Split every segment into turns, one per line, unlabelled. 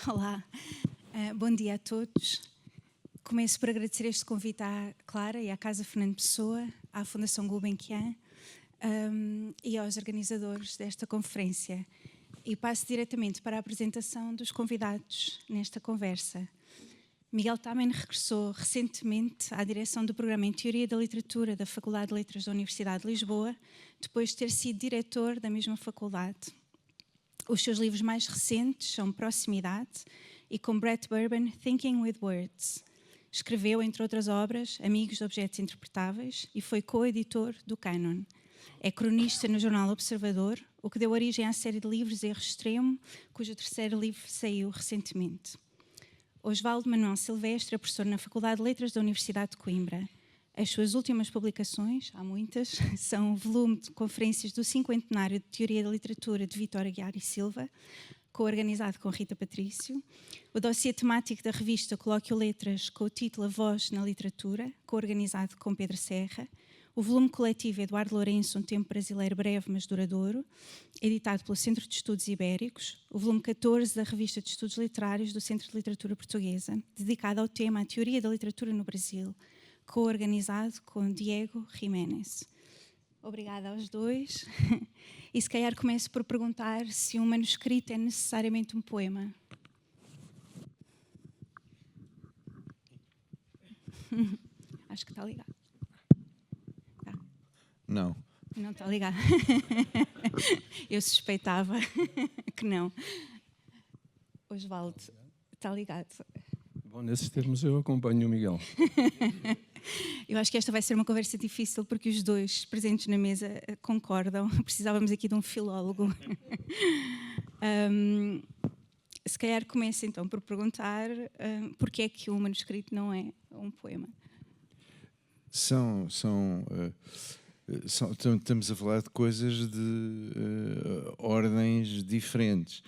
Olá, bom dia a todos. Começo por agradecer este convite à Clara e à Casa Fernando Pessoa, à Fundação Gulbenkian e aos organizadores desta conferência. E passo diretamente para a apresentação dos convidados nesta conversa. Miguel Tamen regressou recentemente à direção do programa em Teoria da Literatura da Faculdade de Letras da Universidade de Lisboa, depois de ter sido diretor da mesma faculdade. Os seus livros mais recentes são Proximidade e, com Brett Burban, Thinking with Words. Escreveu, entre outras obras, Amigos de Objetos Interpretáveis e foi co-editor do Canon. É cronista no jornal Observador, o que deu origem à série de livros Erro Extremo, cujo terceiro livro saiu recentemente. Osvaldo Manuel Silvestre é professor na Faculdade de Letras da Universidade de Coimbra. As suas últimas publicações, há muitas, são o volume de conferências do 50º de Teoria da Literatura de Vítor Aguiar e Silva, co-organizado com Rita Patrício, o dossiê temático da revista Colóquio Letras, com o título A Voz na Literatura, co-organizado com Pedro Serra, o volume coletivo Eduardo Lourenço, Um Tempo Brasileiro Breve, mas Duradouro, editado pelo Centro de Estudos Ibéricos, o volume 14 da Revista de Estudos Literários do Centro de Literatura Portuguesa, dedicado ao tema A Teoria da Literatura no Brasil, co-organizado com Diego Jiménez. Obrigada aos dois. E se calhar começo por perguntar se um manuscrito é necessariamente um poema. Acho que está ligado. Tá.
Não.
Não está ligado. Eu suspeitava que não. Osvaldo, está ligado.
Bom, nesses termos eu acompanho o Miguel.
Eu acho que esta vai ser uma conversa difícil porque os dois presentes na mesa concordam. Precisávamos aqui de um filólogo. Se calhar começo então por perguntar porque é que um manuscrito não é um poema.
Estamos a falar de coisas de ordens diferentes.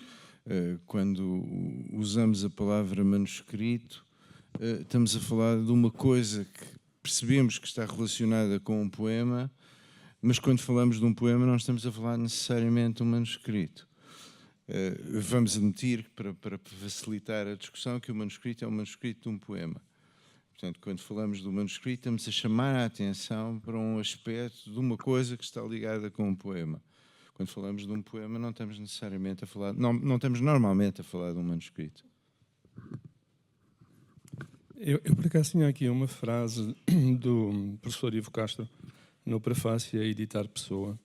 Quando usamos a palavra manuscrito, estamos a falar de uma coisa que percebemos que está relacionada com um poema, mas quando falamos de um poema não estamos a falar necessariamente de um manuscrito. Vamos admitir, para facilitar a discussão, que o manuscrito é um manuscrito de um poema. Portanto, quando falamos do manuscrito, estamos a chamar a atenção para um aspecto de uma coisa que está ligada com um poema. Quando falamos de um poema, não estamos necessariamente a falar, não estamos normalmente a falar de um manuscrito.
Eu por acaso tinha aqui uma frase do professor Ivo Castro no prefácio a Editar Pessoa.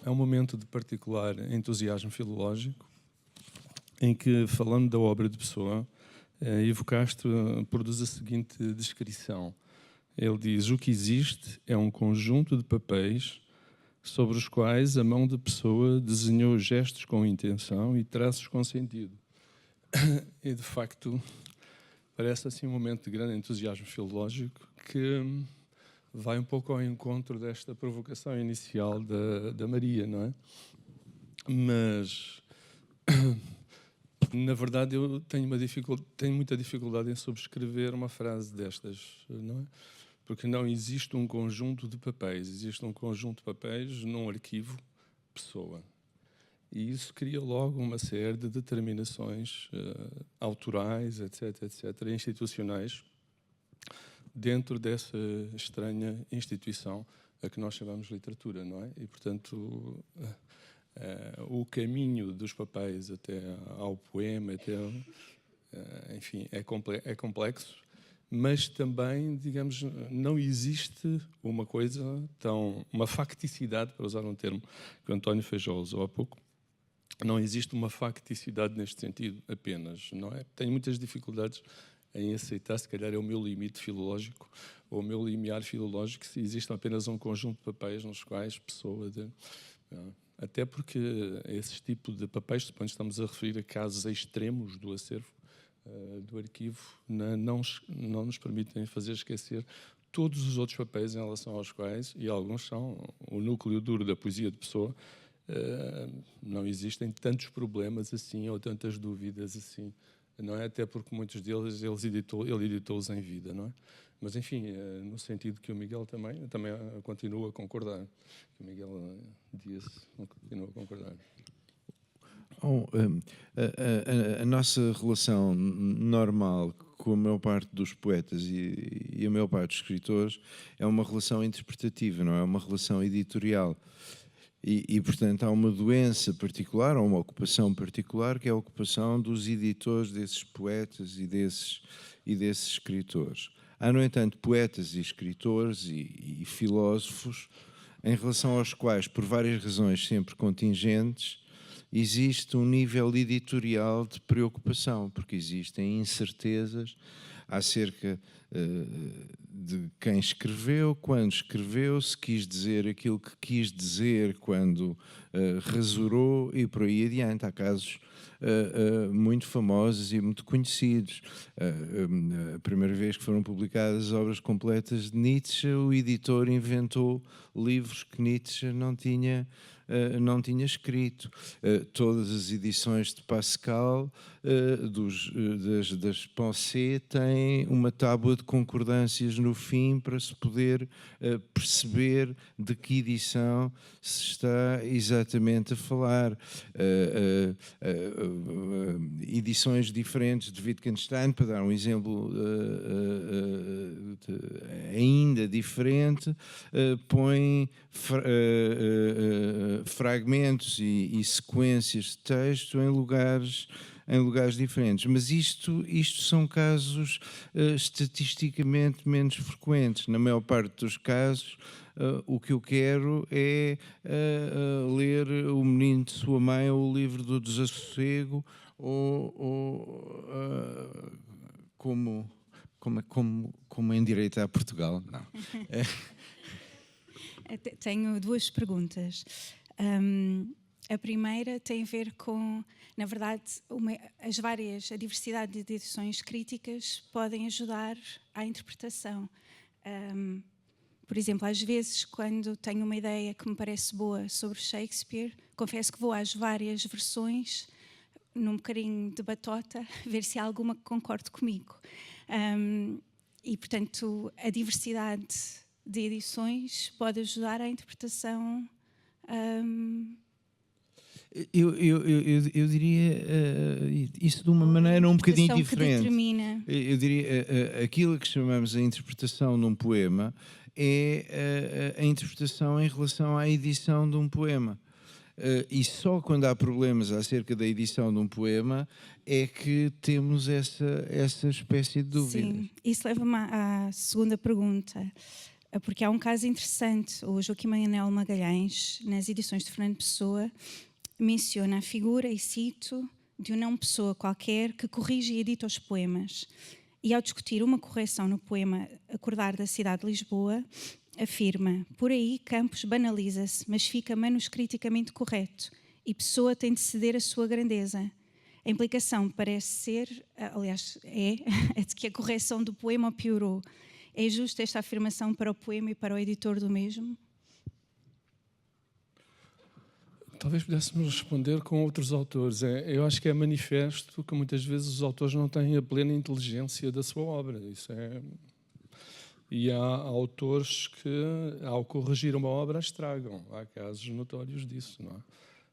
É um momento de particular entusiasmo filológico em que, falando da obra de Pessoa, Ivo Castro produz a seguinte descrição. Ele diz: o que existe é um conjunto de papéis sobre os quais a mão de Pessoa desenhou gestos com intenção e traços com sentido. E, de facto, parece assim um momento de grande entusiasmo filológico que vai um pouco ao encontro desta provocação inicial da Maria, não é? Mas, na verdade, eu tenho muita dificuldade em subscrever uma frase destas, não é? Porque não existe um conjunto de papéis, existe um conjunto de papéis num arquivo Pessoa. E isso cria logo uma série de determinações autorais, etc., institucionais, dentro dessa estranha instituição a que nós chamamos de literatura, não é? E, portanto, o caminho dos papéis até ao poema, enfim, é complexo, mas também, digamos, não existe uma facticidade, para usar um termo que o António Feijó usou há pouco, não existe uma facticidade neste sentido apenas, não é? Tenho muitas dificuldades em aceitar, se calhar é o meu limite filológico, ou o meu limiar filológico, se existe apenas um conjunto de papéis nos quais Pessoa... Até porque esses tipos de papéis, quando estamos a referir a casos extremos do acervo, do arquivo, não nos permitem fazer esquecer todos os outros papéis em relação aos quais, e alguns são o núcleo duro da poesia de Pessoa, não existem tantos problemas assim, ou tantas dúvidas assim, não é? Até porque muitos deles ele editou-os em vida, não é? Mas, enfim, no sentido que o Miguel também continua a concordar. O Miguel Dias continua a concordar.
A nossa relação normal com a maior parte dos poetas e a maior parte dos escritores é uma relação interpretativa, não é uma relação editorial. Portanto, há uma doença particular, ou uma ocupação particular, que é a ocupação dos editores desses poetas e desses escritores. Há, no entanto, poetas e escritores e filósofos em relação aos quais, por várias razões sempre contingentes, existe um nível editorial de preocupação, porque existem incertezas acerca de quem escreveu, quando escreveu, se quis dizer aquilo que quis dizer quando rasurou e por aí adiante. Há casos muito famosos e muito conhecidos. A primeira vez que foram publicadas obras completas de Nietzsche, o editor inventou livros que Nietzsche não tinha escrito. Todas as edições de Pascal das Pensées têm uma tábua de concordâncias no fim para se poder perceber de que edição se está exatamente a falar. Edições diferentes de Wittgenstein, para dar um exemplo ainda diferente, põem fragmentos e sequências de texto em lugares diferentes. Mas isto são casos estatisticamente menos frequentes. Na maior parte dos casos, o que eu quero é ler O Menino de Sua Mãe ou o livro do Desassossego como endireitar Portugal. Não.
Tenho duas perguntas. A primeira tem a ver com, na verdade, a diversidade de edições críticas podem ajudar à interpretação. Por exemplo, às vezes, quando tenho uma ideia que me parece boa sobre Shakespeare, confesso que vou às várias versões, num bocadinho de batota, ver se há alguma que concorde comigo. E, portanto, a diversidade de edições pode ajudar à interpretação.
Eu diria isso de uma maneira um bocadinho diferente. Eu diria aquilo que chamamos a interpretação de um poema é a interpretação em relação à edição de um poema. E só quando há problemas acerca da edição de um poema é que temos essa espécie de dúvida.
Sim, isso leva-me à segunda pergunta, porque há um caso interessante. O Joaquim Manuel Magalhães, nas edições de Fernando Pessoa, menciona a figura, e cito, de um não pessoa qualquer que corrige e edita os poemas. E ao discutir uma correção no poema Acordar da Cidade de Lisboa, afirma: por aí Campos banaliza-se, mas fica manuscriticamente correto, e Pessoa tem de ceder a sua grandeza. A implicação parece ser, aliás, é de que a correção do poema piorou. É justa esta afirmação para o poema e para o editor do mesmo?
Talvez pudéssemos responder com outros autores. Eu acho que é manifesto que muitas vezes os autores não têm a plena inteligência da sua obra. E há autores que, ao corrigir uma obra, a estragam. Há casos notórios disso, não é?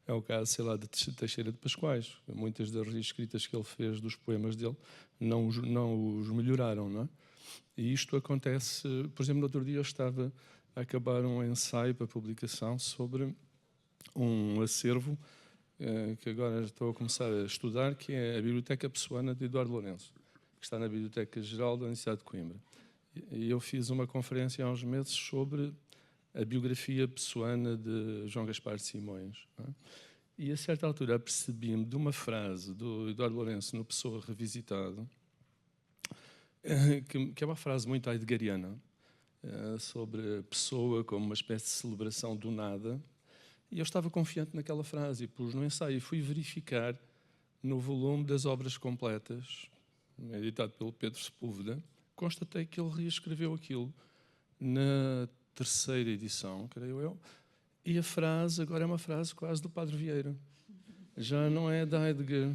É o caso, sei lá, de Teixeira de Pascoais. Muitas das reescritas que ele fez dos poemas dele não os melhoraram, não é? E isto acontece, por exemplo, no outro dia eu estava a acabar um ensaio para publicação sobre um acervo que agora estou a começar a estudar, que é a Biblioteca Pessoana de Eduardo Lourenço, que está na Biblioteca Geral da Universidade de Coimbra. E eu fiz uma conferência há uns meses sobre a biografia pessoana de João Gaspar de Simões. Não é? E a certa altura apercebi-me de uma frase do Eduardo Lourenço no Pessoa Revisitado, que é uma frase muito heideggeriana, sobre a pessoa como uma espécie de celebração do nada. E eu estava confiante naquela frase e pus no ensaio e fui verificar no volume das obras completas, editado pelo Pedro Sepúlveda, constatei que ele reescreveu aquilo na terceira edição, creio eu, e a frase agora é uma frase quase do Padre Vieira. Já não é da Heidegger.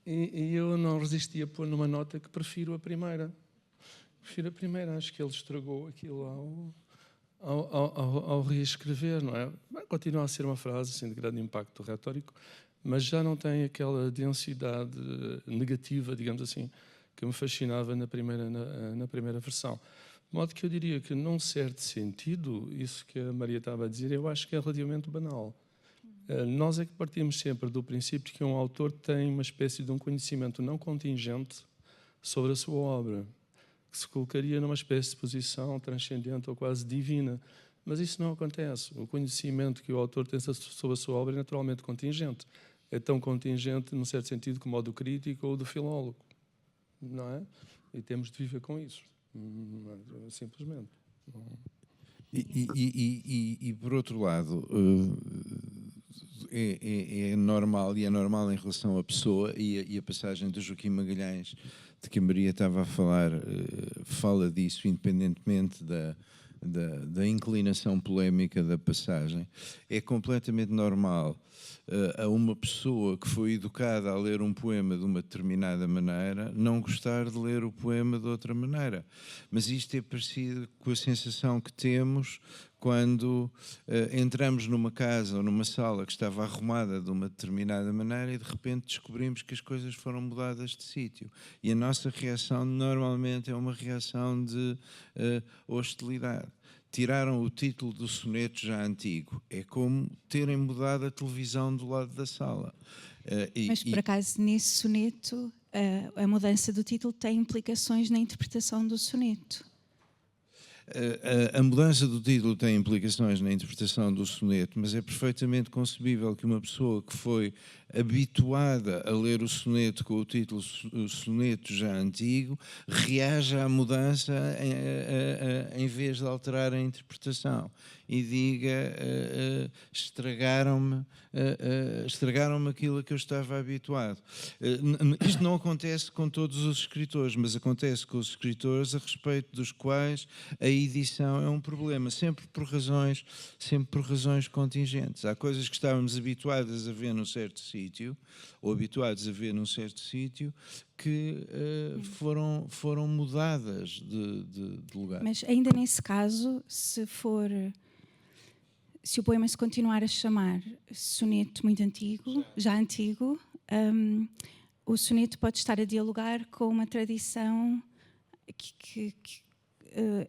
E eu não resisti a pôr numa nota que prefiro a primeira. Prefiro a primeira, acho que ele estragou aquilo ao reescrever, não é? Continua a ser uma frase assim, de grande impacto retórico, mas já não tem aquela densidade negativa, digamos assim, que me fascinava na primeira versão. De modo que eu diria que, num certo sentido, isso que a Maria estava a dizer, eu acho que é relativamente banal. Nós é que partimos sempre do princípio que um autor tem uma espécie de um conhecimento não contingente sobre a sua obra, que se colocaria numa espécie de posição transcendente ou quase divina. Mas isso não acontece. O conhecimento que o autor tem sobre a sua obra é naturalmente contingente. É tão contingente, num certo sentido, como o do crítico ou do filólogo. Não é? E temos de viver com isso. Simplesmente.
E por outro lado, é normal, e é normal em relação à pessoa, e a passagem do Joaquim Magalhães, de que a Maria estava a falar, fala disso, independentemente da inclinação polémica da passagem. É completamente normal a uma pessoa que foi educada a ler um poema de uma determinada maneira não gostar de ler o poema de outra maneira. Mas isto é parecido com a sensação que temos quando entramos numa casa ou numa sala que estava arrumada de uma determinada maneira e de repente descobrimos que as coisas foram mudadas de sítio. E a nossa reação normalmente é uma reação de hostilidade. Tiraram o título do soneto já antigo. É como terem mudado a televisão do lado da sala.
Mas, por acaso, nesse soneto, a mudança do título tem implicações na interpretação do soneto?
A mudança do título tem implicações na interpretação do soneto, mas é perfeitamente concebível que uma pessoa que foi habituada a ler o soneto com o título soneto já antigo reaja à mudança em vez de alterar a interpretação e diga estragaram-me aquilo a que eu estava habituado. Isto não acontece com todos os escritores, mas acontece com os escritores a respeito dos quais a edição é um problema, sempre por razões contingentes. Há coisas que estávamos habituados a ver num certo sítio, ou habituados a ver num certo sítio, que foram mudadas de lugar.
Mas ainda nesse caso, se o poema se continuar a chamar soneto muito antigo, já antigo, o soneto pode estar a dialogar com uma tradição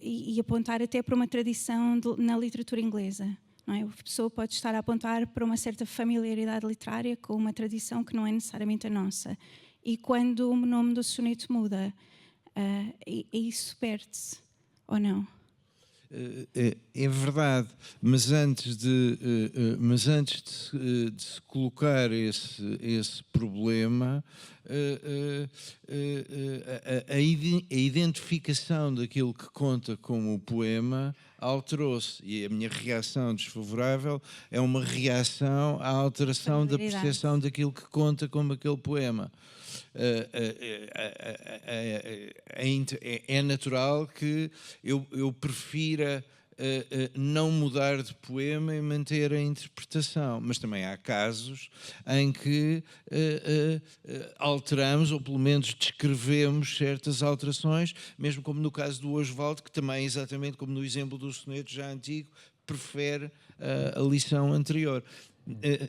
e apontar até para uma tradição na literatura inglesa. Não é? A pessoa pode estar a apontar para uma certa familiaridade literária com uma tradição que não é necessariamente a nossa. E quando o nome do soneto muda, isso perde-se, ou não?
É verdade, mas antes de se colocar esse problema, a identificação daquilo que conta como poema alterou-se, e a minha reação desfavorável é uma reação à alteração da percepção daquilo que conta como aquele poema. É natural que eu prefira não mudar de poema e manter a interpretação, mas também há casos em que alteramos, ou pelo menos descrevemos certas alterações, mesmo como no caso do Osvaldo, que também, exatamente como no exemplo do soneto já antigo, prefere a lição anterior.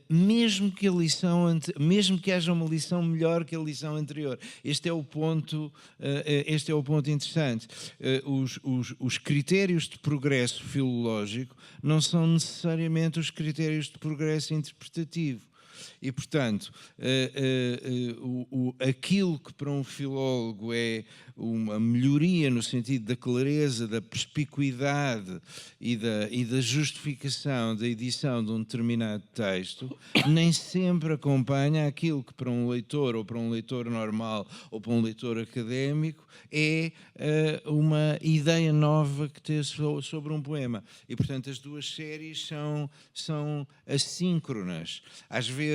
Mesmo que haja uma lição melhor que a lição anterior. Este é o ponto interessante. Os critérios de progresso filológico não são necessariamente os critérios de progresso interpretativo. E, portanto, aquilo que para um filólogo é uma melhoria no sentido da clareza, da perspicuidade e da justificação da edição de um determinado texto, nem sempre acompanha aquilo que para um leitor, ou para um leitor normal, ou para um leitor académico, é uma ideia nova que tem sobre um poema. E, portanto, as duas séries são assíncronas. Às vezes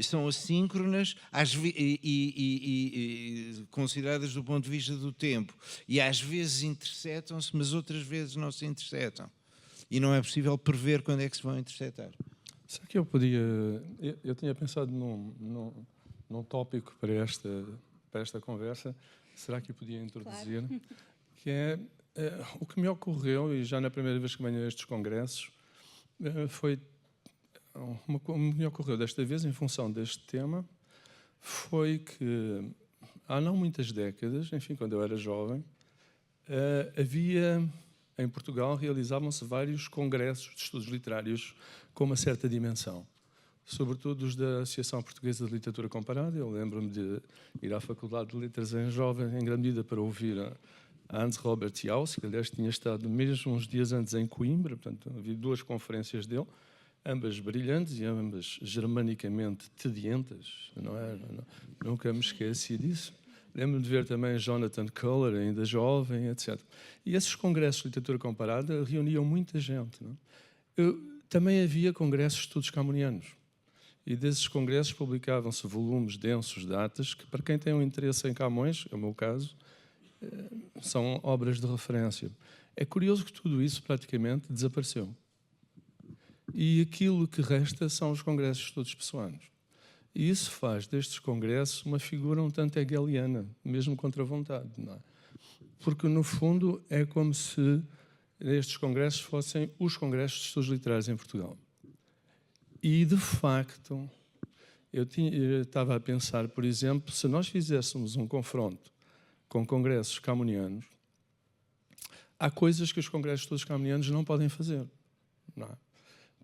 são assíncronas e consideradas do ponto de vista do tempo. E às vezes interceptam-se, mas outras vezes não se interceptam. E não é possível prever quando é que se vão interceptar.
Será que eu tinha pensado num tópico para esta conversa. Será que eu podia introduzir? Claro. Que é o que me ocorreu, e já na primeira vez que venho a estes congressos, foi me ocorreu desta vez, em função deste tema, foi que há não muitas décadas, enfim, quando eu era jovem, havia, em Portugal, realizavam-se vários congressos de estudos literários com uma certa dimensão, sobretudo os da Associação Portuguesa de Literatura Comparada. Eu lembro-me de ir à Faculdade de Letras em jovem, em grande medida, para ouvir a Hans Robert Jauss, que aliás tinha estado mesmo uns dias antes em Coimbra, portanto havia 2 conferências dele, ambas brilhantes e ambas germanicamente tedientas, não é? Nunca me esqueci disso. Lembro-me de ver também Jonathan Culler, ainda jovem, etc. E esses congressos de literatura comparada reuniam muita gente. Não é? Também havia congressos de estudos camonianos. E desses congressos publicavam-se volumes densos de atas que, para quem tem um interesse em Camões, é o meu caso, são obras de referência. É curioso que tudo isso praticamente desapareceu. E aquilo que resta são os congressos de estudos pessoanos. E isso faz destes congressos uma figura um tanto hegeliana, mesmo contra a vontade. Não é? Porque, no fundo, é como se estes congressos fossem os congressos de estudos literários em Portugal. E, de facto, eu estava a pensar, por exemplo, se nós fizéssemos um confronto com congressos camonianos, há coisas que os congressos de estudos camonianos não podem fazer. Não é?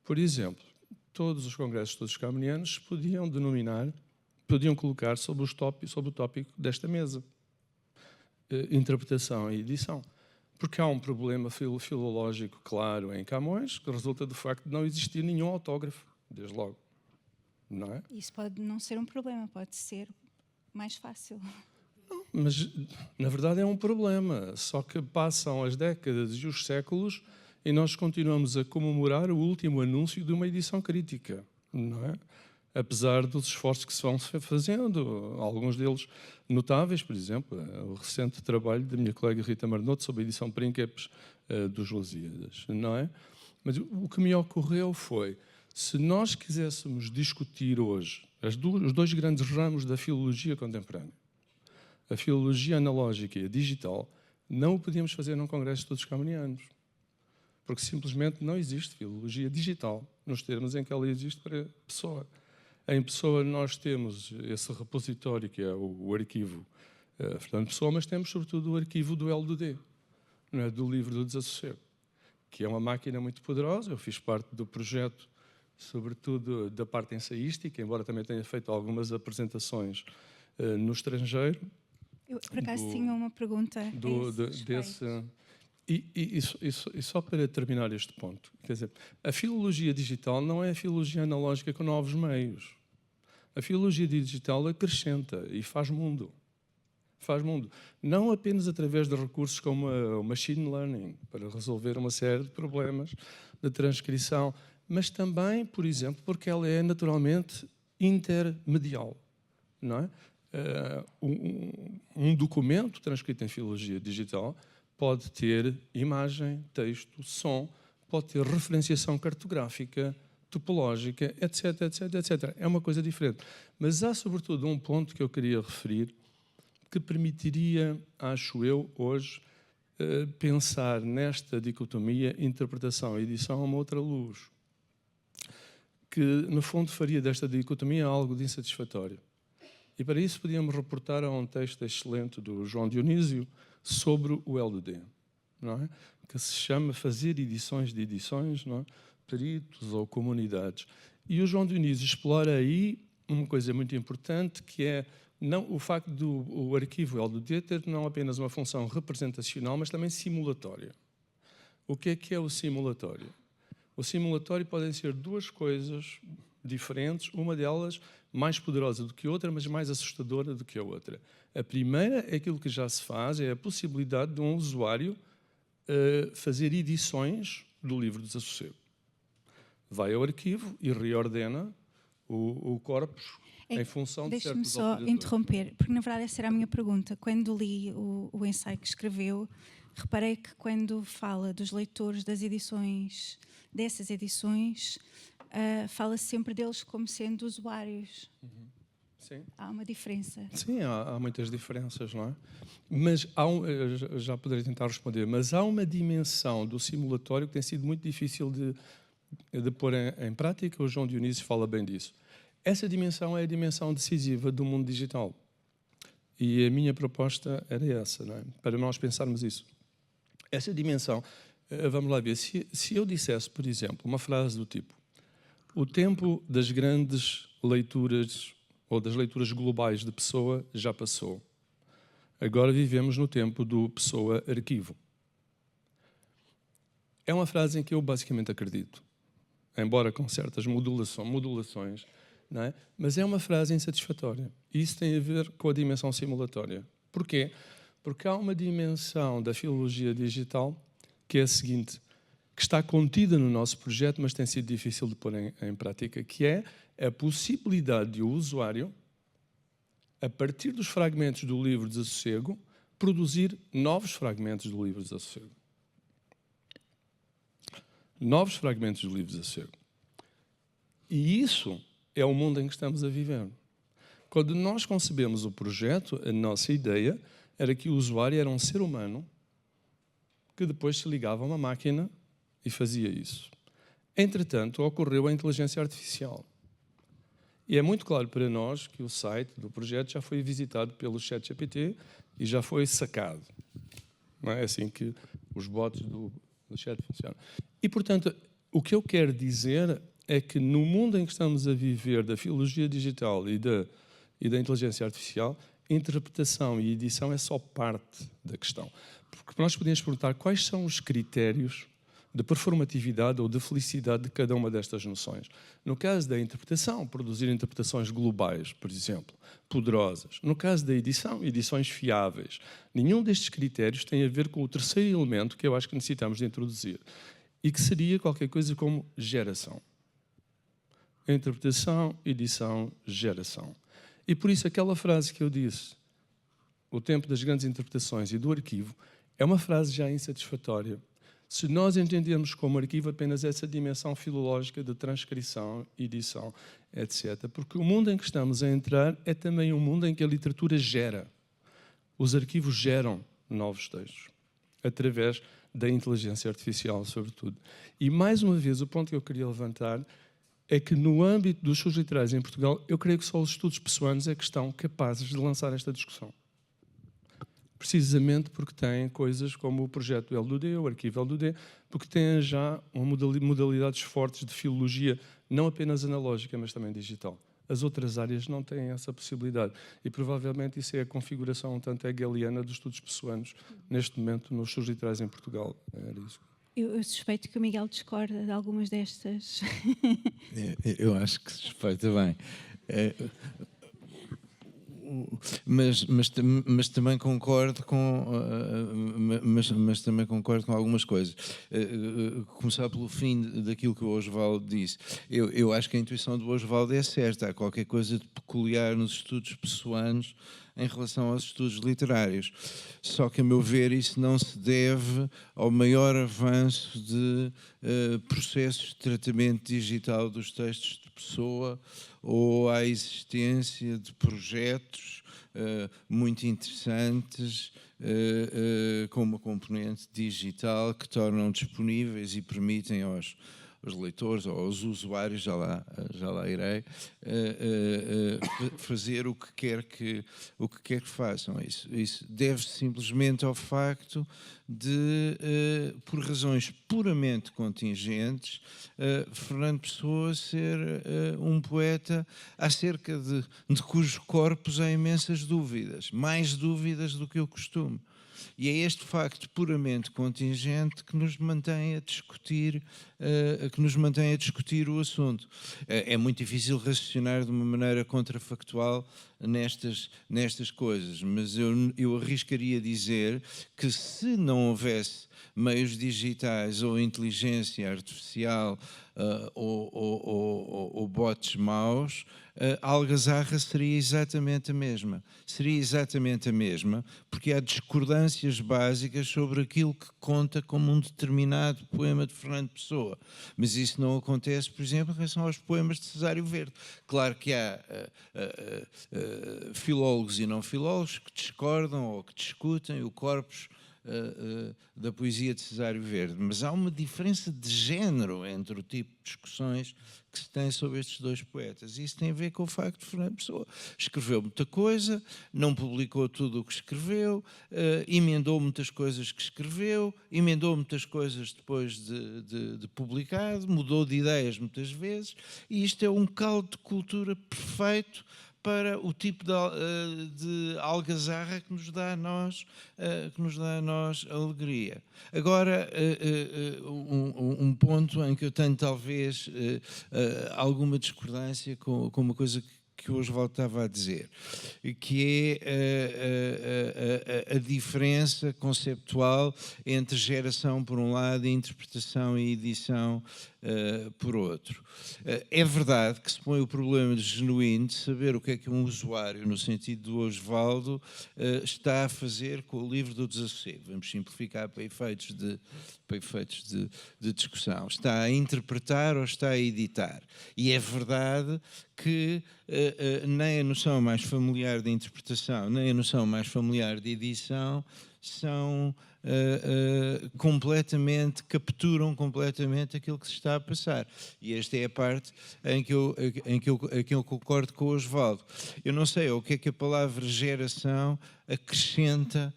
Por exemplo, todos os congressos de estudos camonianos podiam colocar sobre o tópico desta mesa, interpretação e edição. Porque há um problema filológico claro em Camões, que resulta do facto de não existir nenhum autógrafo, desde logo. Não é?
Isso pode não ser um problema, pode ser mais fácil.
Não, mas, na verdade, é um problema. Só que passam as décadas e os séculos e nós continuamos a comemorar o último anúncio de uma edição crítica, não é? Apesar dos esforços que se vão fazendo, alguns deles notáveis, por exemplo, o recente trabalho da minha colega Rita Marnoto sobre a edição Príncipes dos Lusíadas, não é? Mas o que me ocorreu foi, se nós quiséssemos discutir hoje os 2 grandes ramos da filologia contemporânea, a filologia analógica e a digital, não o podíamos fazer num congresso de estudos camonianos. Porque simplesmente não existe filologia digital, nos termos em que ela existe para Pessoa. Em Pessoa nós temos esse repositório, que é o arquivo Fernando Pessoa, mas temos sobretudo o arquivo do L2D, não é? Do livro do Desassossego, que é uma máquina muito poderosa. Eu fiz parte do projeto, sobretudo da parte ensaística, embora também tenha feito algumas apresentações no estrangeiro.
Eu, por acaso, tinha uma pergunta
desse... E só para terminar este ponto, quer dizer, a filologia digital não é a filologia analógica com novos meios. A filologia digital acrescenta e faz mundo. Faz mundo. Não apenas através de recursos como o machine learning, para resolver uma série de problemas de transcrição, mas também, por exemplo, porque ela é naturalmente intermedial. Não é? Um documento transcrito em filologia digital pode ter imagem, texto, som, pode ter referenciação cartográfica, topológica, etc, etc, etc. É uma coisa diferente. Mas há, sobretudo, um ponto que eu queria referir que permitiria, acho eu, hoje, pensar nesta dicotomia interpretação e edição a uma outra luz, que, no fundo, faria desta dicotomia algo de insatisfatório. E, para isso, podíamos reportar a um texto excelente do João Dionísio, sobre o L2D, não é? Que se chama Fazer Edições de Edições, não é? Peritos ou comunidades. E o João Dionísio explora aí uma coisa muito importante, que é o facto do arquivo L2D ter não apenas uma função representacional, mas também simulatória. O que é o simulatório? O simulatório podem ser 2 coisas diferentes, uma delas mais poderosa do que a outra, mas mais assustadora do que a outra. A primeira é aquilo que já se faz, é a possibilidade de um usuário fazer edições do livro do Desassossego. Vai ao arquivo e reordena o corpus em função de certos
Deixe-me só interromper, porque na verdade essa era a minha pergunta. Quando li o ensaio que escreveu, reparei que quando fala dos leitores das edições, dessas edições, fala sempre deles como sendo usuários.
Sim.
Há uma diferença.
Sim, há muitas diferenças, não é? Mas já poderei tentar responder, mas há uma dimensão do simulatório que tem sido muito difícil de pôr em prática. O João Dionísio fala bem disso. Essa dimensão é a dimensão decisiva do mundo digital. E a minha proposta era essa, não é? Para nós pensarmos isso. Essa dimensão, vamos lá ver, se eu dissesse, por exemplo, uma frase do tipo: o tempo das grandes leituras ou das leituras globais de Pessoa já passou. Agora vivemos no tempo do Pessoa-arquivo. É uma frase em que eu basicamente acredito, embora com certas modulações, não é? Mas é uma frase insatisfatória. E isso tem a ver com a dimensão simulatória. Porquê? Porque há uma dimensão da filologia digital que é a seguinte, que está contida no nosso projeto, mas tem sido difícil de pôr em prática, que é a possibilidade de o usuário, a partir dos fragmentos do livro Desassossego, produzir novos fragmentos do livro Desassossego. Novos fragmentos do livro Desassossego. E isso é o mundo em que estamos a viver. Quando nós concebemos o projeto, a nossa ideia era que o usuário era um ser humano que depois se ligava a uma máquina e fazia isso. Entretanto, ocorreu a inteligência artificial. E é muito claro para nós que o site do projeto já foi visitado pelo ChatGPT e já foi sacado. Não é assim que os bots do chat funcionam. E, portanto, o que eu quero dizer é que no mundo em que estamos a viver da filologia digital e da inteligência artificial, interpretação e edição é só parte da questão. Porque nós podemos perguntar quais são os critérios de performatividade ou de felicidade de cada uma destas noções. No caso da interpretação, produzir interpretações globais, por exemplo, poderosas. No caso da edição, edições fiáveis. Nenhum destes critérios tem a ver com o terceiro elemento que eu acho que necessitamos de introduzir e que seria qualquer coisa como geração. Interpretação, edição, geração. E por isso aquela frase que eu disse, o tempo das grandes interpretações e do arquivo, é uma frase já insatisfatória. Se nós entendermos como arquivo apenas essa dimensão filológica de transcrição, edição, etc. Porque o mundo em que estamos a entrar é também um mundo em que a literatura gera. Os arquivos geram novos textos, através da inteligência artificial, sobretudo. E, mais uma vez, o ponto que eu queria levantar é que, no âmbito dos estudos literários em Portugal, eu creio que só os estudos pessoanos é que estão capazes de lançar esta discussão. Precisamente porque têm coisas como o projeto LDD, o arquivo LDD, porque têm já modalidades fortes de filologia, não apenas analógica, mas também digital. As outras áreas não têm essa possibilidade. E provavelmente isso é a configuração um tanto hegeliana dos estudos pessoanos, neste momento, nos estudos literários em Portugal. Era isso.
Eu suspeito que o Miguel discorda de algumas destas.
Eu acho que suspeita bem. Mas também concordo com mas também concordo com algumas coisas. Começar pelo fim daquilo que o Osvaldo disse. Eu acho que a intuição do Osvaldo é certa. Há qualquer coisa de peculiar nos estudos pessoanos em relação aos estudos literários. Só que, a meu ver, isso não se deve ao maior avanço de processos de tratamento digital dos textos de Pessoa ou à existência de projetos muito interessantes com uma componente digital que tornam disponíveis e permitem aos leitores ou aos usuários, já lá irei, fazer o que quer que façam. Isso deve-se simplesmente ao facto de, por razões puramente contingentes, Fernando Pessoa ser um poeta acerca de cujos corpos há imensas dúvidas, mais dúvidas do que o costume. E é este facto puramente contingente que nos mantém a discutir, o assunto. É muito difícil raciocinar de uma maneira contrafactual nestas coisas, mas eu arriscaria dizer que se não houvesse meios digitais ou inteligência artificial ou bots maus, a algazarra seria exatamente a mesma. Seria exatamente a mesma, porque há discordâncias básicas sobre aquilo que conta como um determinado poema de Fernando Pessoa. Mas isso não acontece, por exemplo, em relação aos poemas de Cesário Verde. Claro que há filólogos e não filólogos que discordam ou que discutem o corpus da poesia de Cesário Verde, mas há uma diferença de género entre o tipo de discussões que se tem sobre estes dois poetas. E isso tem a ver com o facto de Fernando Pessoa escreveu muita coisa, não publicou tudo o que escreveu, emendou muitas coisas que escreveu, emendou muitas coisas depois de publicado, mudou de ideias muitas vezes, e isto é um caldo de cultura perfeito para o tipo de algazarra que nos dá a nós alegria. Agora, um ponto em que eu tenho talvez alguma discordância com uma coisa que o Osvaldo estava a dizer, que é a diferença conceptual entre geração por um lado e interpretação e edição por outro. É verdade que se põe o problema de genuíno de saber o que é que um usuário, no sentido do Osvaldo, está a fazer com o livro do Desassossego. Vamos simplificar para efeitos de discussão. Está a interpretar ou está a editar. E é verdade que nem a noção mais familiar de interpretação, nem a noção mais familiar de edição são capturam completamente aquilo que se está a passar. E esta é a parte em que eu concordo com o Osvaldo. Eu não sei o que é que a palavra geração acrescenta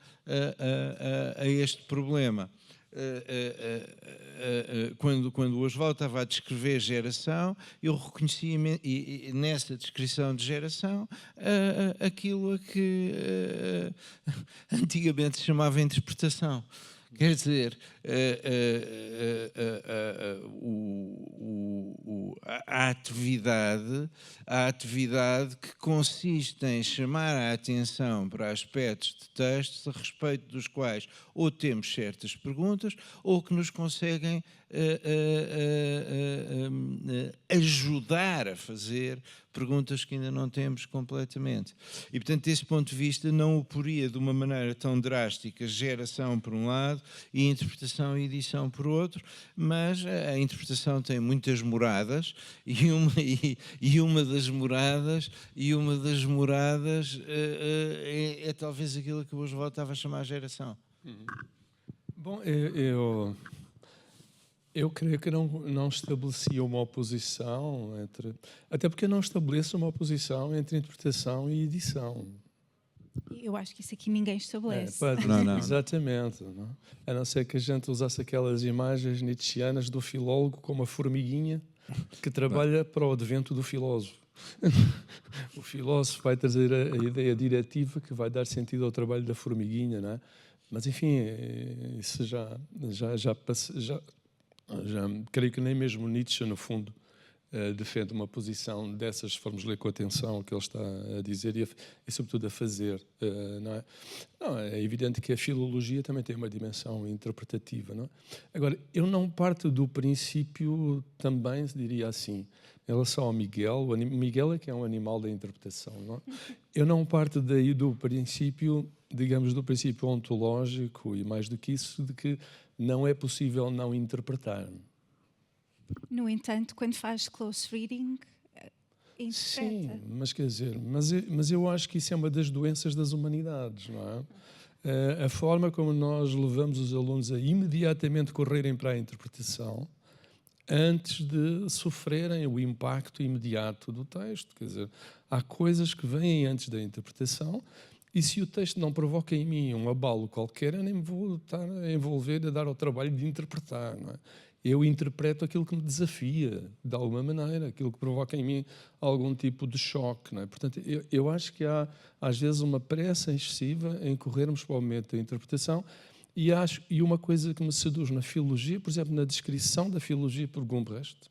a este problema. Quando o Osvaldo estava a descrever geração, eu reconhecia nessa descrição de geração aquilo a que antigamente se chamava interpretação. Quer dizer, a atividade que consiste em chamar a atenção para aspectos de textos a respeito dos quais ou temos certas perguntas ou que nos conseguem ajudar a fazer perguntas que ainda não temos completamente. E, portanto, desse ponto de vista, não o poria de uma maneira tão drástica, geração por um lado e interpretação e edição por outro, mas a interpretação tem muitas moradas e uma das moradas é talvez aquilo que o Osvaldo estava a chamar geração.
Bom, eu creio que não estabelecia uma oposição entre... Até porque eu não estabeleço uma oposição entre interpretação e edição.
Eu acho que isso aqui ninguém estabelece.
Não. Exatamente. Não? A não ser que a gente usasse aquelas imagens nietzschianas do filólogo como a formiguinha que trabalha para o advento do filósofo. O filósofo vai trazer a ideia diretiva que vai dar sentido ao trabalho da formiguinha, não é? Mas, enfim, isso já creio que nem mesmo Nietzsche, no fundo, defende uma posição dessas, se formos ler com atenção o que ele está a dizer e sobretudo, a fazer. Não é? Não, é evidente que a filologia também tem uma dimensão interpretativa. Não é? Agora, eu não parto do princípio, também, diria assim, em relação ao Miguel. O Miguel é que é um animal da interpretação. Não é? Eu não parto daí do princípio, digamos, do princípio ontológico e mais do que isso, de que não é possível não interpretar.
No entanto, quando faz close reading, interpreta.
Sim, mas quer dizer, mas eu acho que isso é uma das doenças das humanidades, não é? A forma como nós levamos os alunos a imediatamente correrem para a interpretação antes de sofrerem o impacto imediato do texto. Quer dizer, há coisas que vêm antes da interpretação. E se o texto não provoca em mim um abalo qualquer, eu nem me vou estar a envolver, a dar ao trabalho de interpretar. Não é? Eu interpreto aquilo que me desafia, de alguma maneira, aquilo que provoca em mim algum tipo de choque. Não é? Portanto, eu acho que há, às vezes, uma pressa excessiva em corrermos para o momento da interpretação. E uma coisa que me seduz na filologia, por exemplo, na descrição da filologia por Gumbrecht,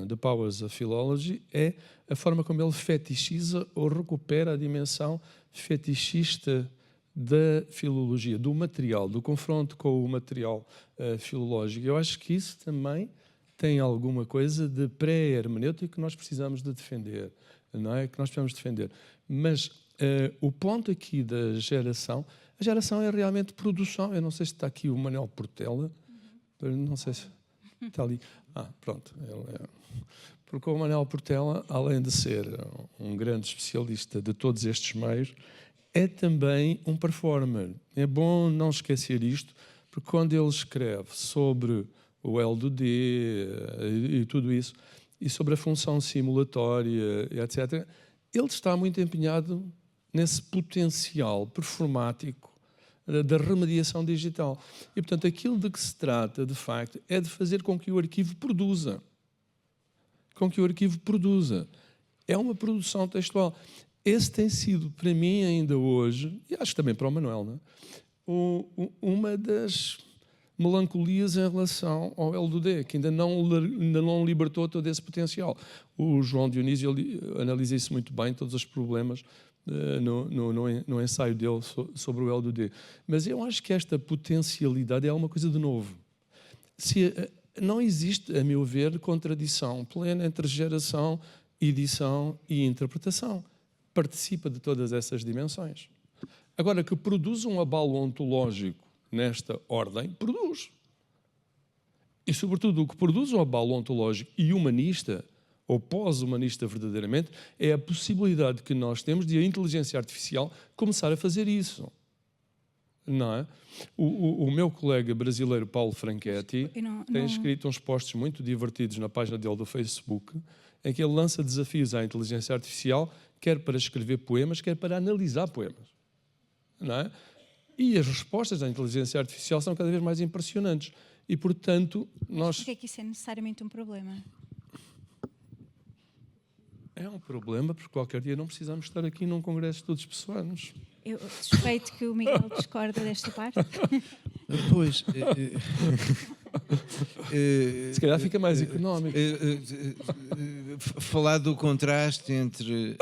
The Powers of Philology, é a forma como ele fetichiza ou recupera a dimensão fetichista da filologia, do material, do confronto com o material filológico. Eu acho que isso também tem alguma coisa de pré-hermenêutico que nós precisamos de defender, não é? Que nós precisamos defender. Mas o ponto aqui da geração, a geração é realmente produção. Eu não sei se está aqui o Manuel Portela, não sei se está ali. Pronto. Porque o Manuel Portela, além de ser um grande especialista de todos estes meios, é também um performer. É bom não esquecer isto, porque quando ele escreve sobre o L do D e tudo isso, e sobre a função simulatória, etc., ele está muito empenhado nesse potencial performático da remediação digital. E, portanto, aquilo de que se trata, de facto, é de fazer com que o arquivo produza. Com que o arquivo produza. É uma produção textual. Esse tem sido, para mim, ainda hoje, e acho que também para o Manuel, não é? Uma das melancolias em relação ao L do D, que ainda não libertou todo esse potencial. O João Dionísio analisa isso muito bem, todos os problemas no ensaio dele sobre o L do D. Mas eu acho que esta potencialidade é uma coisa de novo. Não existe, a meu ver, contradição plena entre geração, edição e interpretação. Participa de todas essas dimensões. Agora, que produz um abalo ontológico nesta ordem, produz. E, sobretudo, o que produz um abalo ontológico e humanista, ou pós-humanista verdadeiramente, é a possibilidade que nós temos de a inteligência artificial começar a fazer isso. Não é? O meu colega brasileiro, Paulo Franchetti, tem escrito uns posts muito divertidos na página dele do Facebook, em que ele lança desafios à inteligência artificial, quer para escrever poemas, quer para analisar poemas. Não é? E as respostas da inteligência artificial são cada vez mais impressionantes. E, portanto, nós...
Por que é que isso é necessariamente um problema?
É um problema, porque qualquer dia não precisamos estar aqui num congresso de todos pessoanos.
Eu suspeito que o Miguel discorda desta parte.
Pois...
Se calhar fica mais económico.
Falar do contraste entre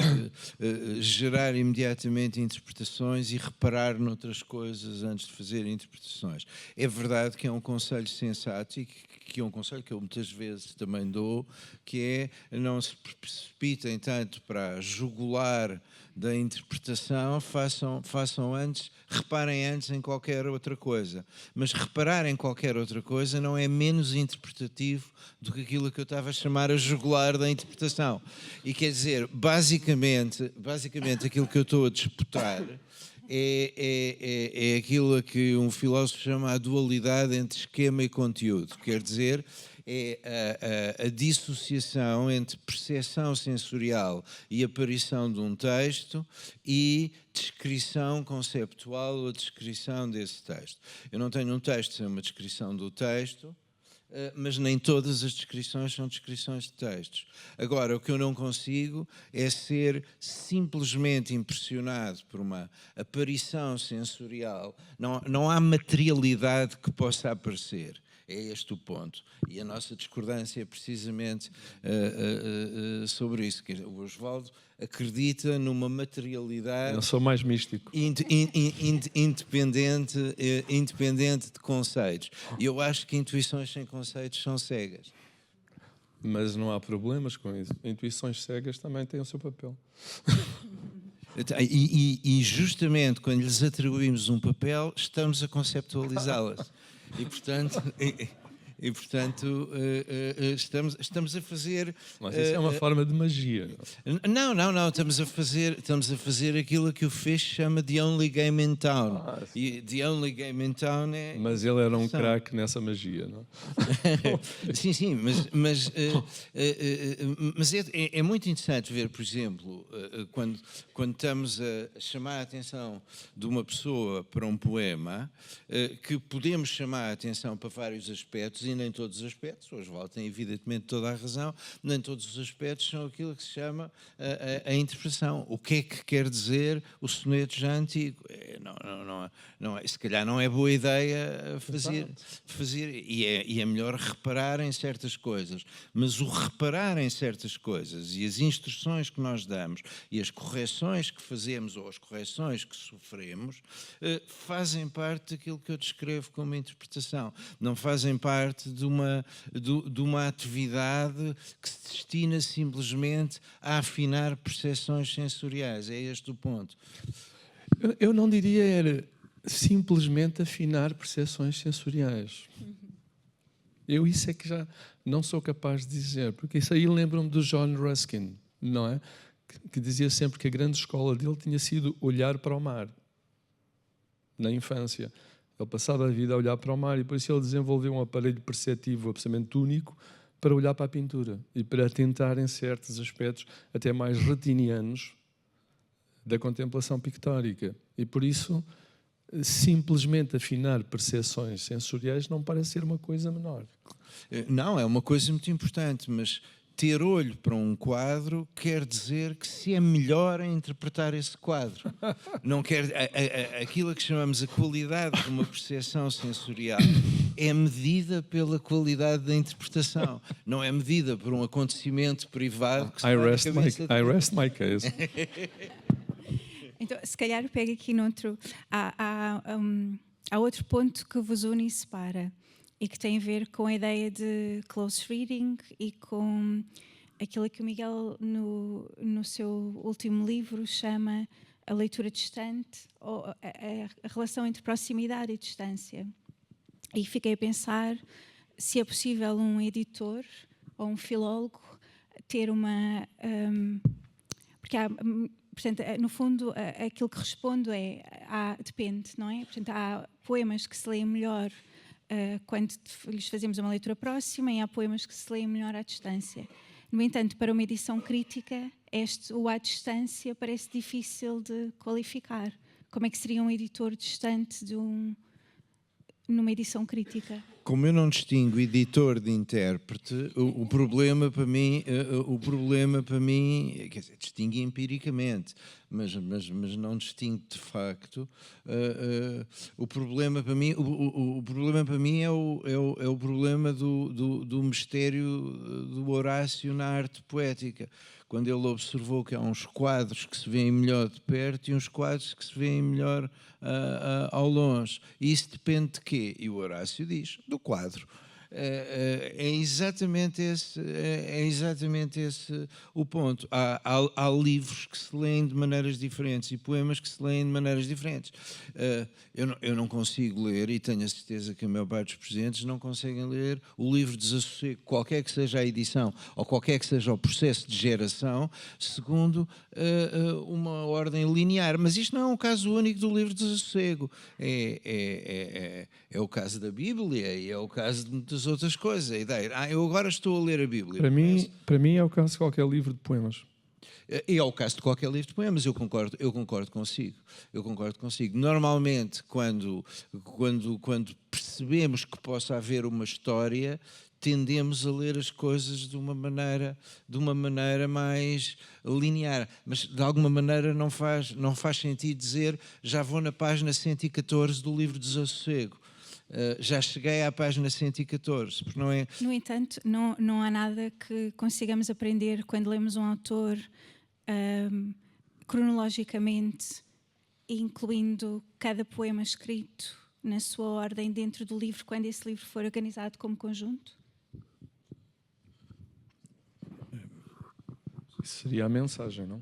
gerar imediatamente interpretações e reparar noutras coisas antes de fazer interpretações. É verdade que é um conselho sensato e que é um conselho que eu muitas vezes também dou, que é não se precipitem tanto para jugular da interpretação, façam antes, reparem antes em qualquer outra coisa. Mas reparar em qualquer outra coisa não é menos interpretativo do que aquilo que eu estava a chamar a jugular da interpretação. E quer dizer, basicamente aquilo que eu estou a disputar é aquilo a que um filósofo chama a dualidade entre esquema e conteúdo. Quer dizer, é a dissociação entre percepção sensorial e aparição de um texto e descrição conceptual ou descrição desse texto. Eu não tenho um texto sem uma descrição do texto, mas nem todas as descrições são descrições de textos. Agora, o que eu não consigo é ser simplesmente impressionado por uma aparição sensorial. Não há materialidade que possa aparecer. É este o ponto. E a nossa discordância é precisamente sobre isso. O Osvaldo acredita numa materialidade...
Eu sou mais místico.
Independente de conceitos. E eu acho que intuições sem conceitos são cegas.
Mas não há problemas com isso. Intuições cegas também têm o seu papel.
E justamente quando lhes atribuímos um papel, estamos a conceptualizá-las. E, portanto, estamos a fazer...
Mas isso é uma forma de magia.
Não. Estamos a fazer aquilo que o Fish chama de only game in town. E the only game in town é...
Mas ele era um craque nessa magia, não
é? Sim, mas é muito interessante ver, por exemplo, quando estamos a chamar a atenção de uma pessoa para um poema, que podemos chamar a atenção para vários aspectos, e nem todos os aspectos, o Osvaldo tem evidentemente toda a razão, nem todos os aspectos são aquilo que se chama a interpretação. O que é que quer dizer o soneto já antigo? Se calhar não é boa ideia fazer e é melhor reparar em certas coisas, mas o reparar em certas coisas e as instruções que nós damos e as correções que fazemos ou as correções que sofremos fazem parte daquilo que eu descrevo como interpretação, não fazem parte de uma atividade que se destina simplesmente a afinar percepções sensoriais. É este o ponto.
Eu não diria era simplesmente afinar percepções sensoriais. Eu isso é que já não sou capaz de dizer, porque isso aí lembra-me do John Ruskin, não é? que dizia sempre que a grande escola dele tinha sido olhar para o mar, na infância. Ele passava a vida a olhar para o mar e por isso ele desenvolveu um aparelho perceptivo absolutamente único para olhar para a pintura e para tentar, em certos aspectos, até mais retinianos, da contemplação pictórica. E por isso, simplesmente afinar percepções sensoriais não parece ser uma coisa menor.
Não, é uma coisa muito importante, mas ter olho para um quadro quer dizer que se é melhor a interpretar esse quadro. Não quer, aquilo a que chamamos a qualidade de uma percepção sensorial é medida pela qualidade da interpretação, não é medida por um acontecimento privado que se
I
rest
my case.
Então, se calhar pega aqui noutro. Há outro ponto que vos une e separa e que tem a ver com a ideia de close reading e com aquilo que o Miguel, no seu último livro, chama a leitura distante, ou a relação entre proximidade e distância. E fiquei a pensar se é possível um editor ou um filólogo ter uma... porque há... Portanto, no fundo, aquilo que respondo depende, não é? Portanto, há poemas que se leem melhor quando lhes fazemos uma leitura próxima e há poemas que se leem melhor à distância. No entanto, para uma edição crítica, o à distância parece difícil de qualificar. Como é que seria um editor distante numa edição crítica?
Como eu não distingo editor de intérprete, o problema para mim, quer dizer, distingue empiricamente, mas não distingue de facto. O problema para mim, o problema para mim é o problema do mistério do Horácio na arte poética. Quando ele observou que há uns quadros que se veem melhor de perto e uns quadros que se veem melhor ao longe. E isso depende de quê? E o Horácio diz, do quadro. É exatamente esse o ponto. Há livros que se leem de maneiras diferentes e poemas que se leem de maneiras diferentes. Eu não consigo ler, e tenho a certeza que a maior parte dos presentes não conseguem ler o livro Desassossego, qualquer que seja a edição ou qualquer que seja o processo de geração, segundo uma ordem linear. Mas isto não é um caso único do livro Desassossego. É o caso da Bíblia e é o caso de muitas outras coisas. A ideia, eu agora estou a ler a Bíblia.
Para mim é o caso de qualquer livro de poemas.
E é o caso de qualquer livro de poemas, eu concordo consigo. Normalmente, quando percebemos que possa haver uma história, tendemos a ler as coisas de uma maneira mais linear, mas de alguma maneira não faz sentido dizer já vou na página 114 do livro Desassossego. Já cheguei à página 114, porque não é...
No entanto, não há nada que consigamos aprender quando lemos um autor cronologicamente, incluindo cada poema escrito na sua ordem dentro do livro, quando esse livro for organizado como conjunto?
Isso seria a mensagem, não?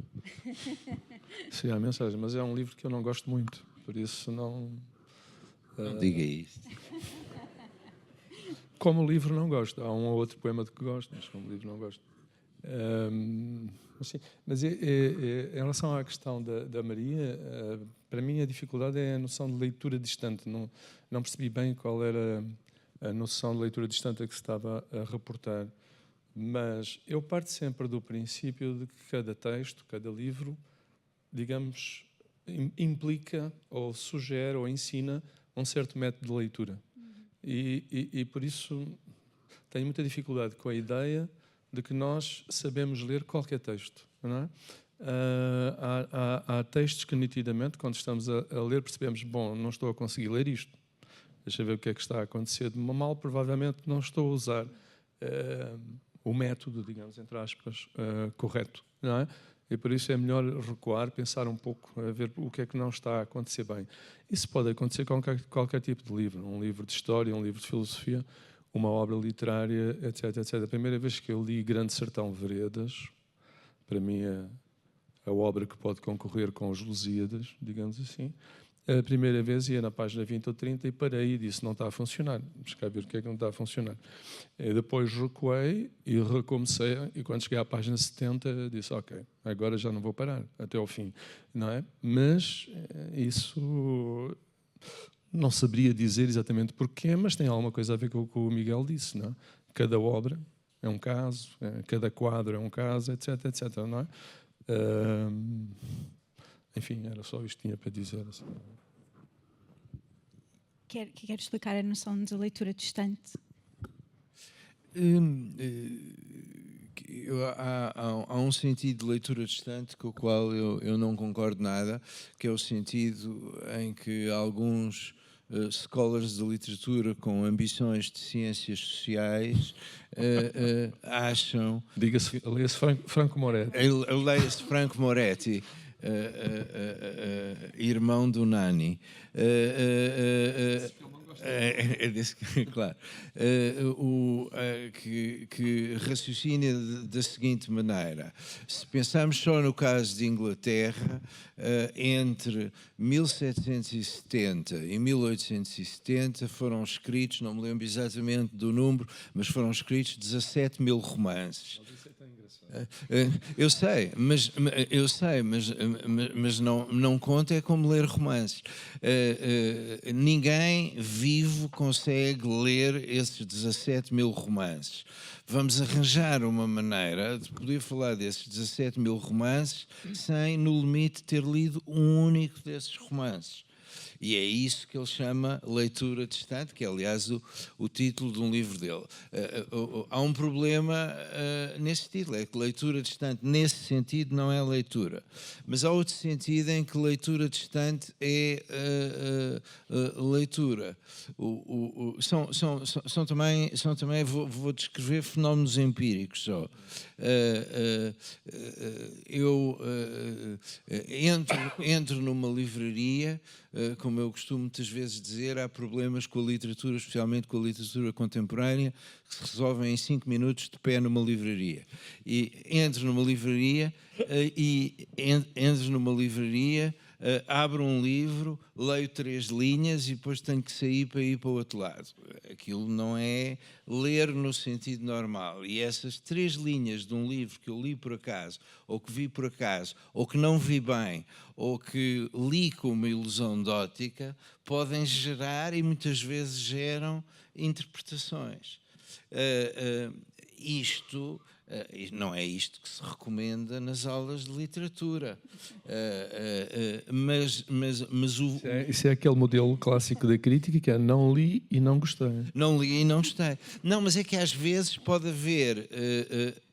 Seria a mensagem, mas é um livro que eu não gosto muito, por isso não...
Não diga isso.
Como livro não gosto. Há um ou outro poema de que gosto, mas como livro não gosto. Mas em relação à questão da Maria, para mim a dificuldade é a noção de leitura distante. Não percebi bem qual era a noção de leitura distante a que se estava a reportar. Mas eu parto sempre do princípio de que cada texto, cada livro, digamos, implica ou sugere ou ensina um certo método de leitura. E por isso tenho muita dificuldade com a ideia de que nós sabemos ler qualquer texto. Não é? Há textos que nitidamente, quando estamos a ler, percebemos, bom, não estou a conseguir ler isto. Deixa eu ver o que é que está a acontecer de mal, provavelmente não estou a usar o método, digamos, entre aspas, correto. Não é? E por isso é melhor recuar, pensar um pouco, a ver o que é que não está a acontecer bem. Isso pode acontecer com qualquer tipo de livro, um livro de história, um livro de filosofia, uma obra literária, etc, etc. A primeira vez que eu li Grande Sertão Veredas, para mim é a obra que pode concorrer com os Lusíadas, digamos assim, A primeira vez ia na página 20 ou 30 e parei e disse, não está a funcionar. Vamos cá ver o que é que não está a funcionar. E depois recuei e recomecei, e quando cheguei à página 70 disse, ok, agora já não vou parar até ao fim, não é? Mas isso não saberia dizer exatamente porquê, mas tem alguma coisa a ver com o que o Miguel disse, não é? Cada obra é um caso, cada quadro é um caso, etc, etc, não é? Enfim, era só isto que tinha para dizer. Assim.
Quer explicar a noção de leitura distante?
Há um sentido de leitura distante com o qual eu não concordo nada, que é o sentido em que alguns scholars de literatura com ambições de ciências sociais acham...
Diga-se, leia-se Franco Moretti.
Leia-se Franco Moretti, irmão do Nani. Claro. Que raciocina da seguinte maneira: se pensarmos só no caso de Inglaterra, entre 1770 e 1870 foram escritos, não me lembro exatamente do número, mas foram escritos 17 mil romances. Eu sei, mas não conta é como ler romances. Ninguém vivo consegue ler esses 17 mil romances. Vamos arranjar uma maneira de poder falar desses 17 mil romances sem, no limite, ter lido um único desses romances. E é isso que ele chama leitura distante, que é, aliás, o título de um livro dele. Há um problema nesse título, é que leitura distante, nesse sentido, não é leitura. Mas há outro sentido em que leitura distante é leitura. São também vou descrever fenómenos empíricos só. Eu entro numa livraria, como eu costumo muitas vezes dizer, há problemas com a literatura, especialmente com a literatura contemporânea, que se resolvem em 5 minutos de pé numa livraria. E entro numa livraria, abro um livro, leio 3 linhas e depois tenho que sair para ir para o outro lado. Aquilo não é ler no sentido normal. E essas 3 linhas de um livro que eu li por acaso, ou que vi por acaso, ou que não vi bem, ou que li com uma ilusão de óptica, podem gerar, e muitas vezes geram, interpretações. Isto não é isto que se recomenda nas aulas de literatura.
Isso é aquele modelo clássico da crítica, que é não li e não gostei.
Não li e não gostei. Não, mas é que às vezes pode haver...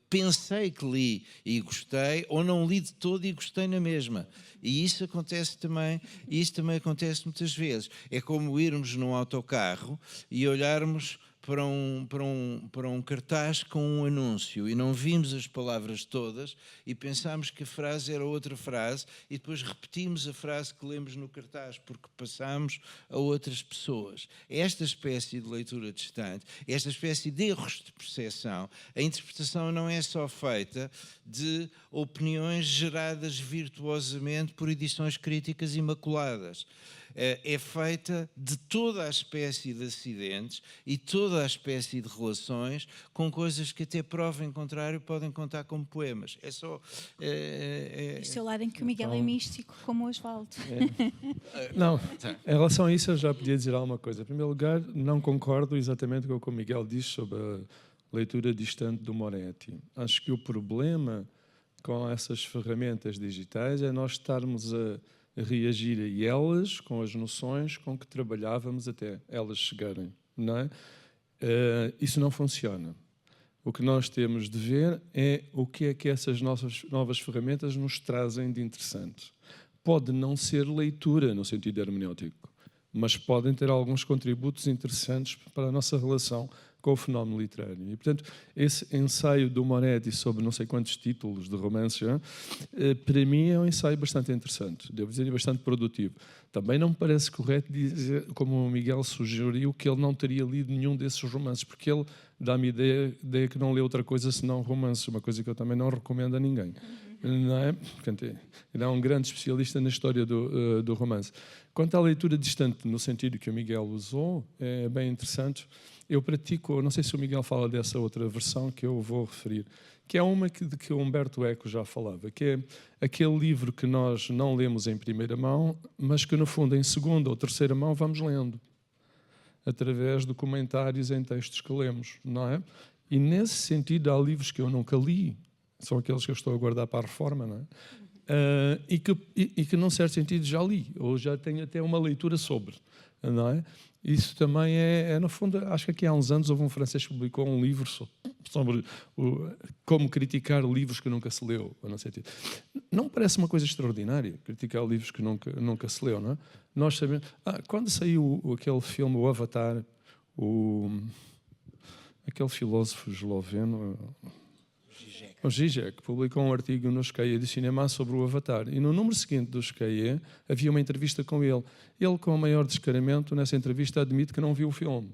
pensei que li e gostei, ou não li de todo e gostei na mesma. E isso acontece também, e isso também acontece muitas vezes. É como irmos num autocarro e olharmos para um cartaz com um anúncio e não vimos as palavras todas e pensámos que a frase era outra frase e depois repetimos a frase que lemos no cartaz porque passámos a outras pessoas. Esta espécie de leitura distante, esta espécie de erros de percepção, a interpretação não é só feita de opiniões geradas virtuosamente por edições críticas imaculadas. É feita de toda a espécie de acidentes e toda a espécie de relações com coisas que até prova em contrário podem contar como poemas. É só...
Este é o lado em que o Miguel é místico, como o Osvaldo.
Não, em relação a isso eu já podia dizer alguma coisa. Em primeiro lugar, não concordo exatamente com o que o Miguel diz sobre a leitura distante do Moretti. Acho que o problema com essas ferramentas digitais é nós estarmos a reagir a elas com as noções com que trabalhávamos até elas chegarem, não é? Isso não funciona. O que nós temos de ver é o que é que essas nossas novas ferramentas nos trazem de interessante. Pode não ser leitura no sentido hermenêutico, mas podem ter alguns contributos interessantes para a nossa relação com o fenómeno literário. E, portanto, esse ensaio do Moretti sobre não sei quantos títulos de romances, para mim é um ensaio bastante interessante, devo dizer, bastante produtivo. Também não me parece correto dizer, como o Miguel sugeriu, que ele não teria lido nenhum desses romances, porque ele dá-me a ideia que não lê outra coisa senão romances, uma coisa que eu também não recomendo a ninguém. não é? Portanto, ele é um grande especialista na história do romance. Quanto à leitura distante, no sentido que o Miguel usou, é bem interessante. Eu pratico, não sei se o Miguel fala dessa outra versão que eu vou referir, que é uma de que o Humberto Eco já falava, que é aquele livro que nós não lemos em primeira mão, mas que no fundo em segunda ou terceira mão vamos lendo, através de comentários em textos que lemos, não é? E nesse sentido há livros que eu nunca li, são aqueles que eu estou a guardar para a reforma, não é? E que num certo sentido já li, ou já tenho até uma leitura sobre, não é? Isso também no fundo, acho que aqui há uns anos houve um francês que publicou um livro sobre como criticar livros que nunca se leu, não sei. Não parece uma coisa extraordinária, criticar livros que nunca se leu, não é? Nós sabemos, quando saiu aquele filme, o Avatar, aquele filósofo esloveno, o Zizek, publicou um artigo no Esqueia de Cinema sobre o Avatar. E no número seguinte do Esqueia havia uma entrevista com ele. Ele, com o maior descaramento, nessa entrevista admite que não viu o filme.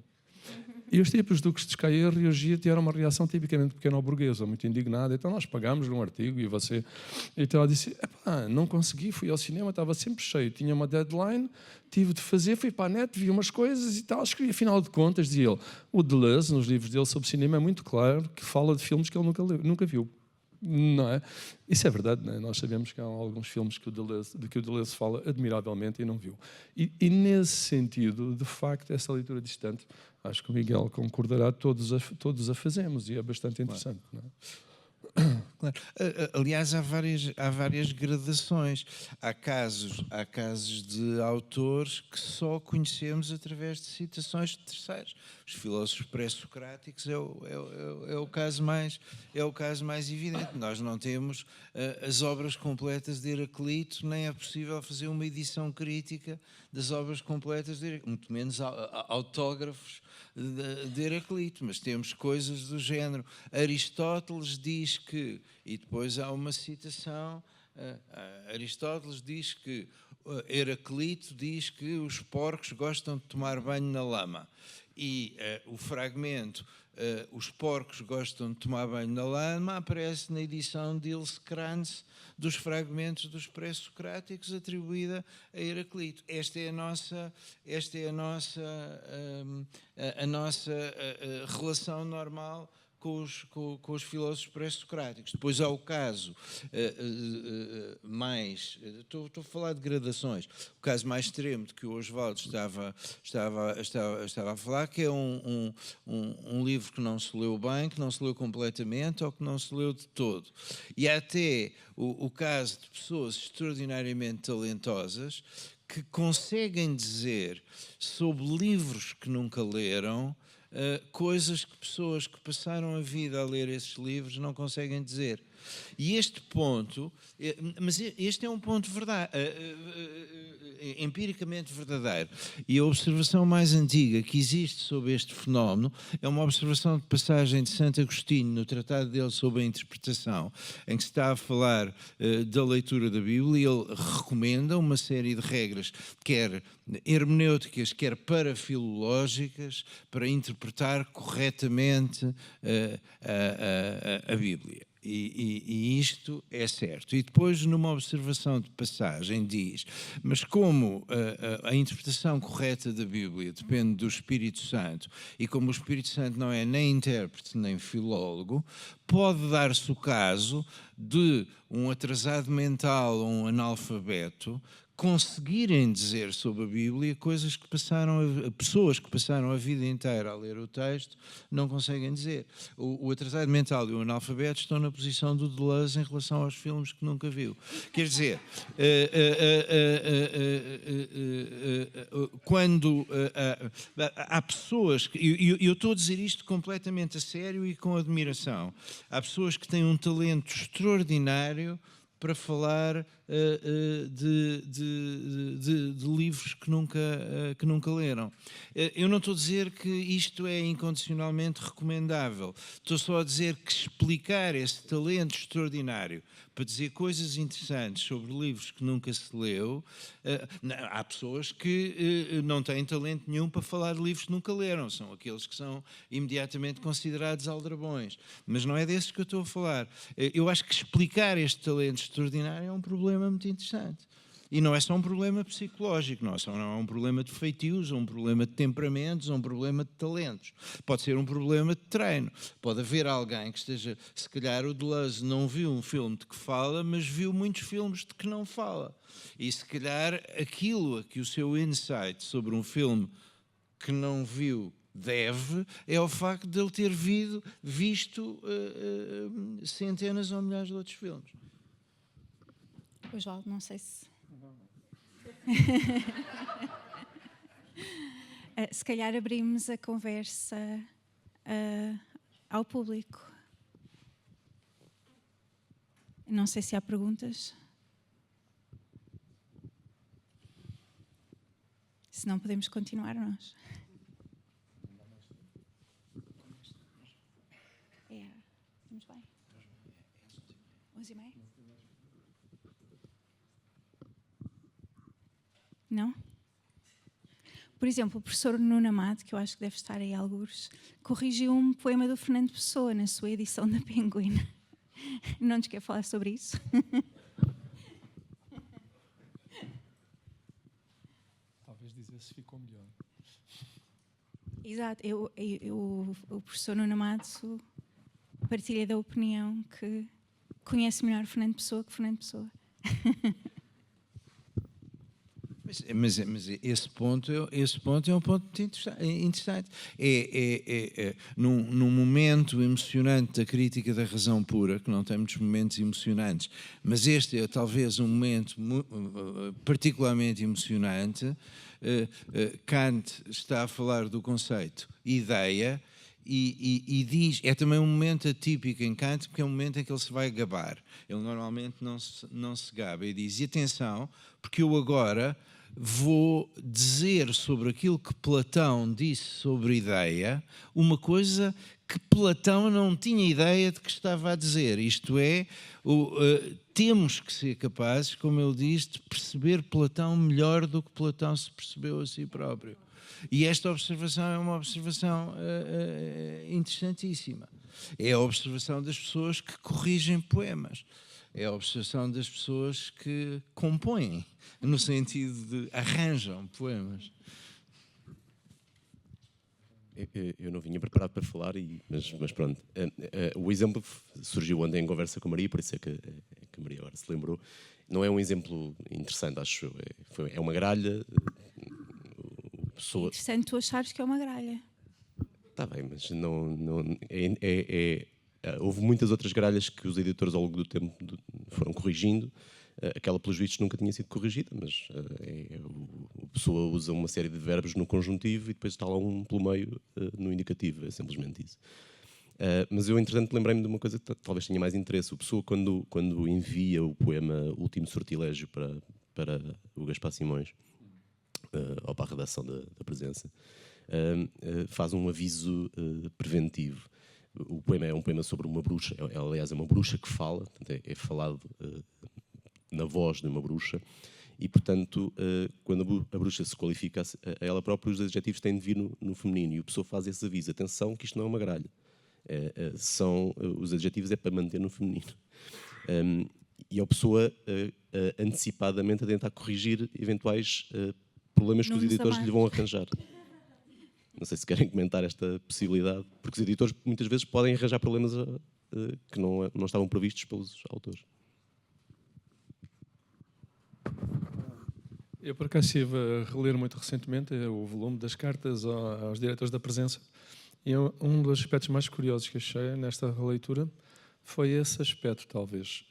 E os tipos do que se Esqueia reagiam, tiveram uma reação tipicamente pequeno-burguesa, muito indignada. Então nós pagámos num artigo e você... Então ela disse, não consegui, fui ao cinema, estava sempre cheio, tinha uma deadline, tive de fazer, fui para a net, vi umas coisas e tal, escrevi, afinal de contas, dizia ele, o Deleuze, nos livros dele sobre cinema, é muito claro que fala de filmes que ele nunca viu. Não é? Isso é verdade, não é? Nós sabemos que há alguns filmes de que o Deleuze fala admiravelmente e não viu. E nesse sentido, de facto, essa leitura distante, acho que o Miguel concordará, todos a fazemos e é bastante interessante. Não é?
Claro. Aliás, há várias gradações. Há casos de autores que só conhecemos através de citações de terceiros. Os filósofos pré-socráticos é o caso mais evidente. Nós não temos as obras completas de Heraclito, nem é possível fazer uma edição crítica das obras completas de Heraclito, muito menos autógrafos de Heraclito, mas temos coisas do género. Aristóteles diz que, e depois há uma citação, Aristóteles diz que, Heraclito diz que os porcos gostam de tomar banho na lama. E o fragmento, os porcos gostam de tomar banho na lama, aparece na edição de Ilse Krantz, dos fragmentos dos pré-socráticos, atribuída a Heraclito. Esta é a nossa relação normal com os filósofos pré-socráticos. Depois há o caso mais... Estou a falar de gradações. O caso mais extremo de que o Osvaldo estava a falar, que é um livro que não se leu bem, que não se leu completamente ou que não se leu de todo. E há até o caso de pessoas extraordinariamente talentosas que conseguem dizer sobre livros que nunca leram coisas que pessoas que passaram a vida a ler esses livros não conseguem dizer. E este ponto, mas este é um ponto empiricamente verdadeiro. E a observação mais antiga que existe sobre este fenómeno é uma observação de passagem de Santo Agostinho no tratado dele sobre a interpretação, em que se está a falar da leitura da Bíblia, e ele recomenda uma série de regras, quer hermenêuticas, quer parafilológicas, para interpretar corretamente a Bíblia. E isto é certo. E depois, numa observação de passagem, diz, mas como a interpretação correta da Bíblia depende do Espírito Santo, e como o Espírito Santo não é nem intérprete nem filólogo, pode dar-se o caso de um atrasado mental ou um analfabeto conseguirem dizer sobre a Bíblia coisas que pessoas que passaram a vida inteira a ler o texto não conseguem dizer. O atrasado mental e o analfabeto estão na posição do Deleuze em relação aos filmes que nunca viu. Quer dizer, quando há pessoas, e eu estou a dizer isto completamente a sério e com admiração, há pessoas que têm um talento extraordinário para falar de livros que nunca leram. Eu não estou a dizer que isto é incondicionalmente recomendável. Estou só a dizer que explicar esse talento extraordinário para dizer coisas interessantes sobre livros que nunca se leu. Há pessoas que não têm talento nenhum para falar de livros que nunca leram. São aqueles que são imediatamente considerados aldrabões. Mas não é desses que eu estou a falar. Eu acho que explicar este talento extraordinário é um problema muito interessante. E não é só um problema psicológico, não é um problema de feitios, ou um problema de temperamentos, ou um problema de talentos. Pode ser um problema de treino. Pode haver alguém que esteja... Se calhar o Deleuze não viu um filme de que fala, mas viu muitos filmes de que não fala. E se calhar aquilo a que o seu insight sobre um filme que não viu deve é o facto de ele ter visto centenas ou milhares de outros filmes.
O João, não sei se... Se calhar abrimos a conversa ao público. Não sei se há perguntas. Se não, podemos continuar nós. Vamos bem. 11h30? Não? Por exemplo, o professor Nuno Amado, que eu acho que deve estar aí algures, corrigiu um poema do Fernando Pessoa na sua edição da Penguin. Não nos quer falar sobre isso?
Talvez dizer se ficou melhor.
Exato. O professor Nuno Amado partilha da opinião que conhece melhor Fernando Pessoa que Fernando Pessoa.
Mas esse ponto é um ponto muito interessante. Num momento emocionante da crítica da razão pura, que não tem muitos momentos emocionantes, mas este é talvez um momento particularmente emocionante. Kant está a falar do conceito ideia e diz, é também um momento atípico em Kant, porque é um momento em que ele se vai gabar. Ele normalmente não se gaba e diz, e atenção, porque eu agora vou dizer sobre aquilo que Platão disse sobre ideia, uma coisa que Platão não tinha ideia de que estava a dizer. Isto é, temos que ser capazes, como ele diz, de perceber Platão melhor do que Platão se percebeu a si próprio. E esta observação é uma observação interessantíssima. É a observação das pessoas que corrigem poemas. É a observação das pessoas que compõem, no sentido de arranjam poemas.
Eu não vinha preparado para falar, mas pronto. O exemplo surgiu ontem em conversa com a Maria, por isso é que a Maria agora se lembrou. Não é um exemplo interessante, acho eu. É uma gralha.
É interessante tu achares que é uma gralha.
Está bem, mas não houve muitas outras gralhas que os editores ao longo do tempo foram corrigindo. Aquela, pelos vistos, nunca tinha sido corrigida, mas a pessoa usa uma série de verbos no conjuntivo e depois está lá um pelo meio no indicativo. É simplesmente isso. Mas eu, entretanto, lembrei-me de uma coisa que talvez tenha mais interesse. A pessoa, quando envia o poema Último Sortilégio para o Gaspar Simões, ou para a redação da presença, faz um aviso preventivo. O poema é um poema sobre uma bruxa, aliás, é uma bruxa que fala, portanto, é falado na voz de uma bruxa, e, portanto, quando a bruxa se qualifica a ela própria, os adjetivos têm de vir no feminino, e a pessoa faz esse aviso. Atenção, que isto não é uma gralha. Os adjetivos é para manter no feminino. E a pessoa antecipadamente a tentar corrigir eventuais problemas que os editores lhe vão arranjar. Não sei se querem comentar esta possibilidade, porque os editores muitas vezes podem arranjar problemas que não estavam previstos pelos autores.
Eu, por acaso, estive a reler muito recentemente o volume das cartas aos diretores da presença, e um dos aspectos mais curiosos que achei nesta releitura foi esse aspecto, talvez,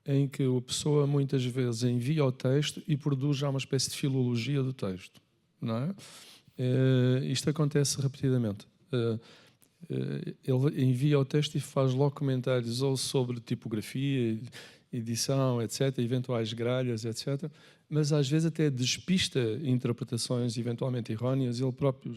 em que a pessoa muitas vezes envia o texto e produz já uma espécie de filologia do texto, não é? Isto acontece repetidamente. Ele envia o texto e faz logo comentários ou sobre tipografia edição, etc., eventuais gralhas, etc., mas às vezes até despista interpretações eventualmente erróneas, ele próprio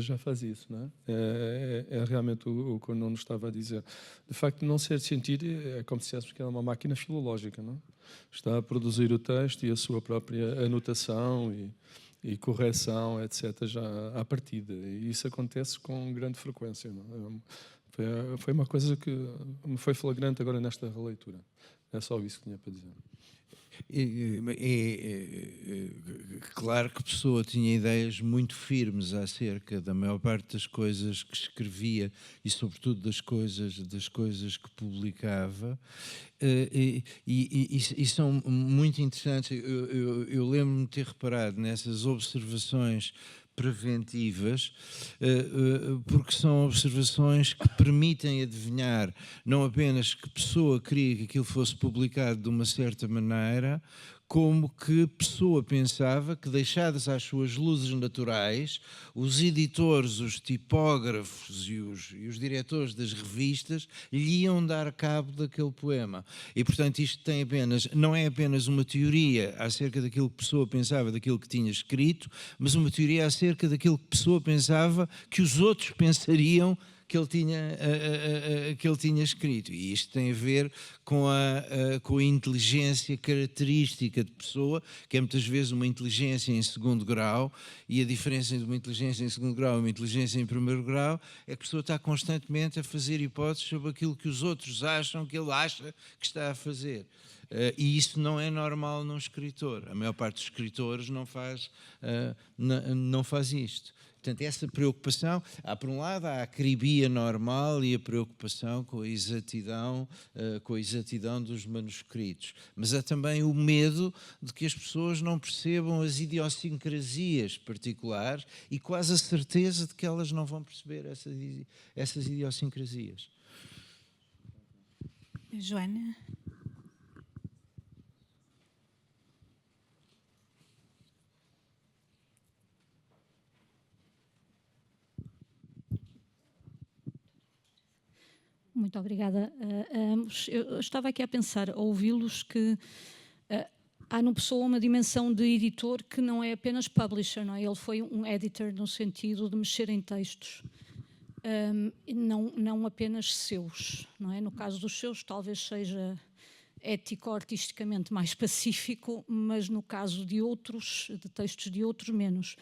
já faz isso, não é? É realmente o que o Nuno estava a dizer. De facto, não ser sentido é como se dissesse que é uma máquina filológica, não é? Está a produzir o texto e a sua própria anotação e correção, etc., já à partida. E isso acontece com grande frequência, não é? Foi uma coisa que me foi flagrante agora nesta releitura. É só isso que tinha para dizer.
Claro que Pessoa tinha ideias muito firmes acerca da maior parte das coisas que escrevia e sobretudo das coisas que publicava, e são muito interessantes. Eu lembro-me de ter reparado nessas observações preventivas, porque são observações que permitem adivinhar não apenas que Pessoa queria que aquilo fosse publicado de uma certa maneira, como que Pessoa pensava que, deixadas às suas luzes naturais, os editores, os tipógrafos e os diretores das revistas lhe iam dar cabo daquele poema. E, portanto, isto não é apenas uma teoria acerca daquilo que Pessoa pensava, daquilo que tinha escrito, mas uma teoria acerca daquilo que Pessoa pensava que os outros pensariam que ele tinha escrito. E isto tem a ver com a inteligência característica de Pessoa, que é muitas vezes uma inteligência em segundo grau, e a diferença entre uma inteligência em segundo grau e uma inteligência em primeiro grau é que a pessoa está constantemente a fazer hipóteses sobre aquilo que os outros acham que ele acha que está a fazer. E isso não é normal num escritor. A maior parte dos escritores não faz isto. Portanto, essa preocupação, por um lado, há a acribia normal e a preocupação com a exatidão dos manuscritos, mas há também o medo de que as pessoas não percebam as idiosincrasias particulares e quase a certeza de que elas não vão perceber essas idiosincrasias.
Joana?
Muito obrigada a ambos. Eu estava aqui a pensar, a ouvi-los, que há no Pessoa uma dimensão de editor que não é apenas publisher, não é? Ele foi um editor no sentido de mexer em textos, não apenas seus, não é? No caso dos seus talvez seja ético-artisticamente mais pacífico, mas no caso de outros, de textos de outros, menos.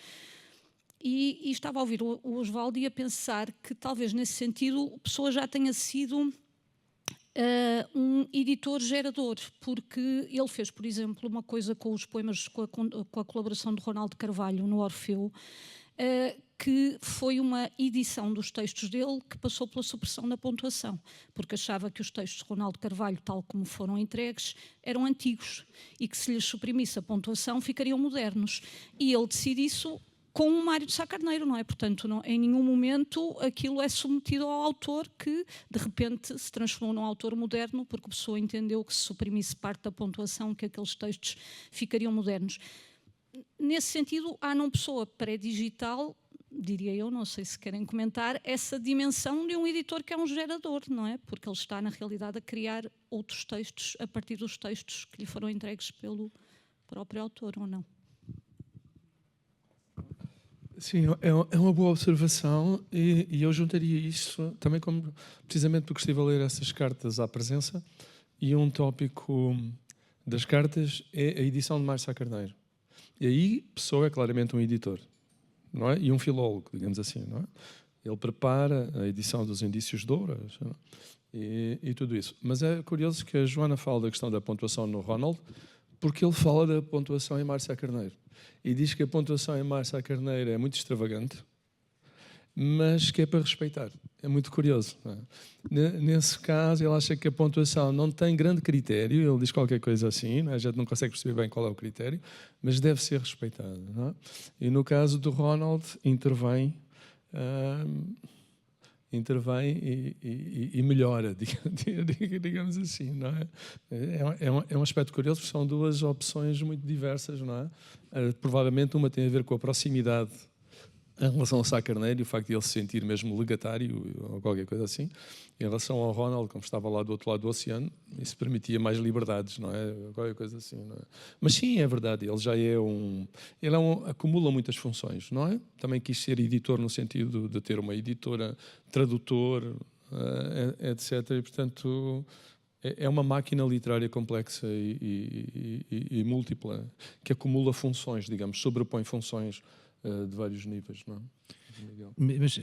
E estava a ouvir o Osvaldo e a pensar que talvez nesse sentido a Pessoa já tenha sido um editor gerador, porque ele fez, por exemplo, uma coisa com os poemas, com a colaboração de Ronaldo Carvalho no Orfeu, que foi uma edição dos textos dele que passou pela supressão da pontuação, porque achava que os textos de Ronaldo Carvalho, tal como foram entregues, eram antigos e que se lhes suprimisse a pontuação ficariam modernos. E ele decide isso com o Mário de Sá Carneiro, não é? Portanto, em nenhum momento aquilo é submetido ao autor, que de repente se transformou num autor moderno, porque a Pessoa entendeu que se suprimisse parte da pontuação, que aqueles textos ficariam modernos. Nesse sentido, há numa Pessoa pré-digital, diria eu, não sei se querem comentar, essa dimensão de um editor que é um gerador, não é? Porque ele está, na realidade, a criar outros textos a partir dos textos que lhe foram entregues pelo próprio autor, ou não?
Sim, é uma boa observação, e eu juntaria isso também, precisamente porque estive a ler essas cartas à presença, e um tópico das cartas é a edição de Mário Sá Carneiro. E aí Pessoa é claramente um editor, não é? E um filólogo, digamos assim, não é? Ele prepara a edição dos Indícios de Ouro e tudo isso. Mas é curioso que a Joana fala da questão da pontuação no Ronald, porque ele fala da pontuação em Mário Sá Carneiro. E diz que a pontuação em Mário Sá Carneiro é muito extravagante, mas que é para respeitar. É muito curioso. Não é? Nesse caso, ele acha que a pontuação não tem grande critério, ele diz qualquer coisa assim, não é? A gente não consegue perceber bem qual é o critério, mas deve ser respeitada. Não é? E no caso do Ronald, intervém e melhora, digamos assim, não é? É um aspecto curioso, porque são duas opções muito diversas, não é? Provavelmente uma tem a ver com a proximidade Em relação ao Sá Carneiro, o facto de ele se sentir mesmo legatário ou qualquer coisa assim, em relação ao Ronald, como estava lá do outro lado do oceano, isso permitia mais liberdades, não é? Qualquer coisa assim, não é? Mas sim, é verdade, ele já é acumula muitas funções, não é? Também quis ser editor no sentido de ter uma editora, tradutor, etc. E, portanto, é uma máquina literária complexa e múltipla, que acumula funções, digamos, sobrepõe funções de vários níveis, não é?
Mas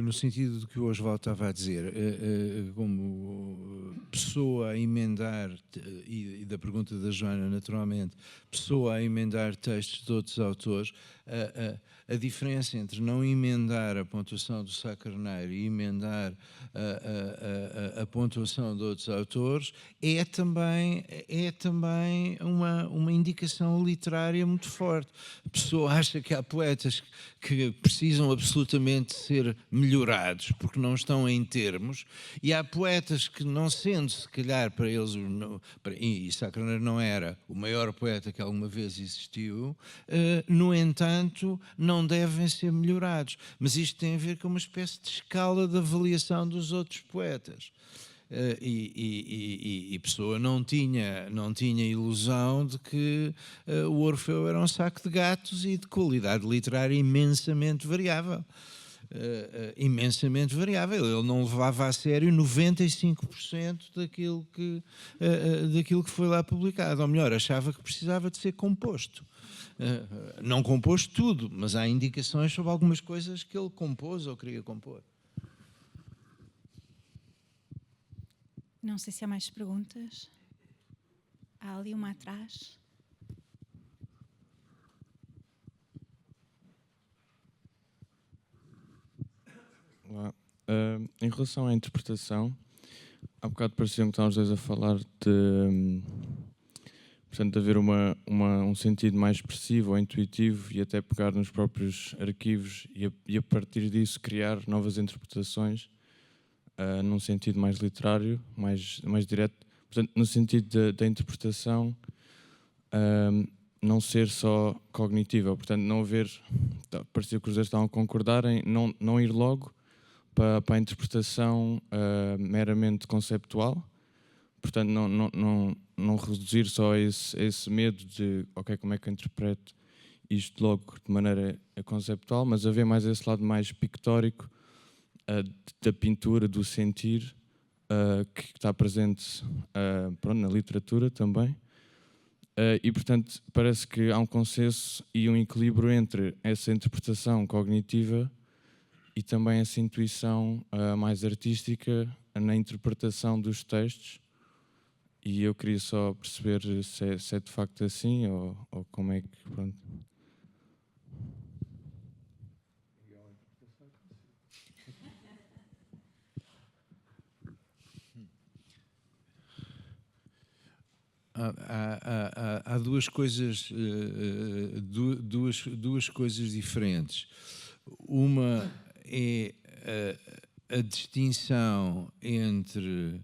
no sentido do que o Osvaldo estava a dizer, como pessoa a emendar, e da pergunta da Joana naturalmente, pessoa a emendar textos de outros autores, a diferença entre não emendar a pontuação do Sá Carneiro e emendar a pontuação de outros autores é também uma indicação literária muito forte. A pessoa acha que há poetas que precisam absolutamente ser melhorados porque não estão em termos, e há poetas que, não sendo se calhar para eles, e Sá Carneiro não era o maior poeta que alguma vez existiu, no entanto não devem ser melhorados. Mas isto tem a ver com uma espécie de escala de avaliação dos outros poetas. E Pessoa não tinha ilusão de que o Orfeu era um saco de gatos e de qualidade literária imensamente variável. Imensamente variável. Ele não levava a sério 95% daquilo que foi lá publicado. Ou melhor, achava que precisava de ser composto. Não compôs tudo, mas há indicações sobre algumas coisas que ele compôs ou queria compor.
Não sei se há mais perguntas. Há ali uma atrás.
Olá. Em relação à interpretação, há bocado parecia-me que estávamos dois a falar de, portanto, de haver um sentido mais expressivo ou intuitivo e até pegar nos próprios arquivos e a partir disso criar novas interpretações num sentido mais literário, mais direto. Portanto, no sentido da interpretação não ser só cognitiva, portanto, não haver, parecia que os dois estavam a concordar em não ir logo para a interpretação meramente conceptual, portanto, não reduzir só esse medo de, ok, como é que eu interpreto isto logo de maneira conceptual, mas haver mais esse lado mais pictórico da pintura, do sentir, que está presente na literatura também. E, portanto, parece que há um consenso e um equilíbrio entre essa interpretação cognitiva e também essa intuição mais artística na interpretação dos textos. E eu queria só perceber se é de facto assim ou como é que... Pronto.
Há duas coisas diferentes. Uma é a distinção entre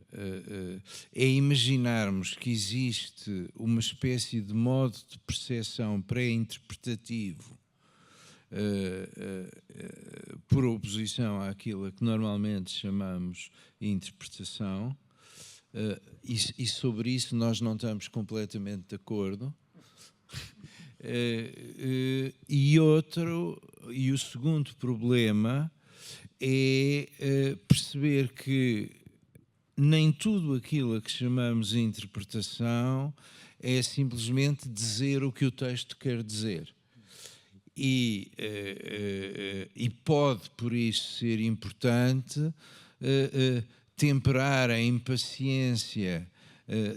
é imaginarmos que existe uma espécie de modo de percepção pré-interpretativo por oposição àquilo que normalmente chamamos interpretação. E sobre isso nós não estamos completamente de acordo. E o segundo problema é perceber que nem tudo aquilo a que chamamos de interpretação é simplesmente dizer o que o texto quer dizer. E pode, por isso, ser importante temperar a impaciência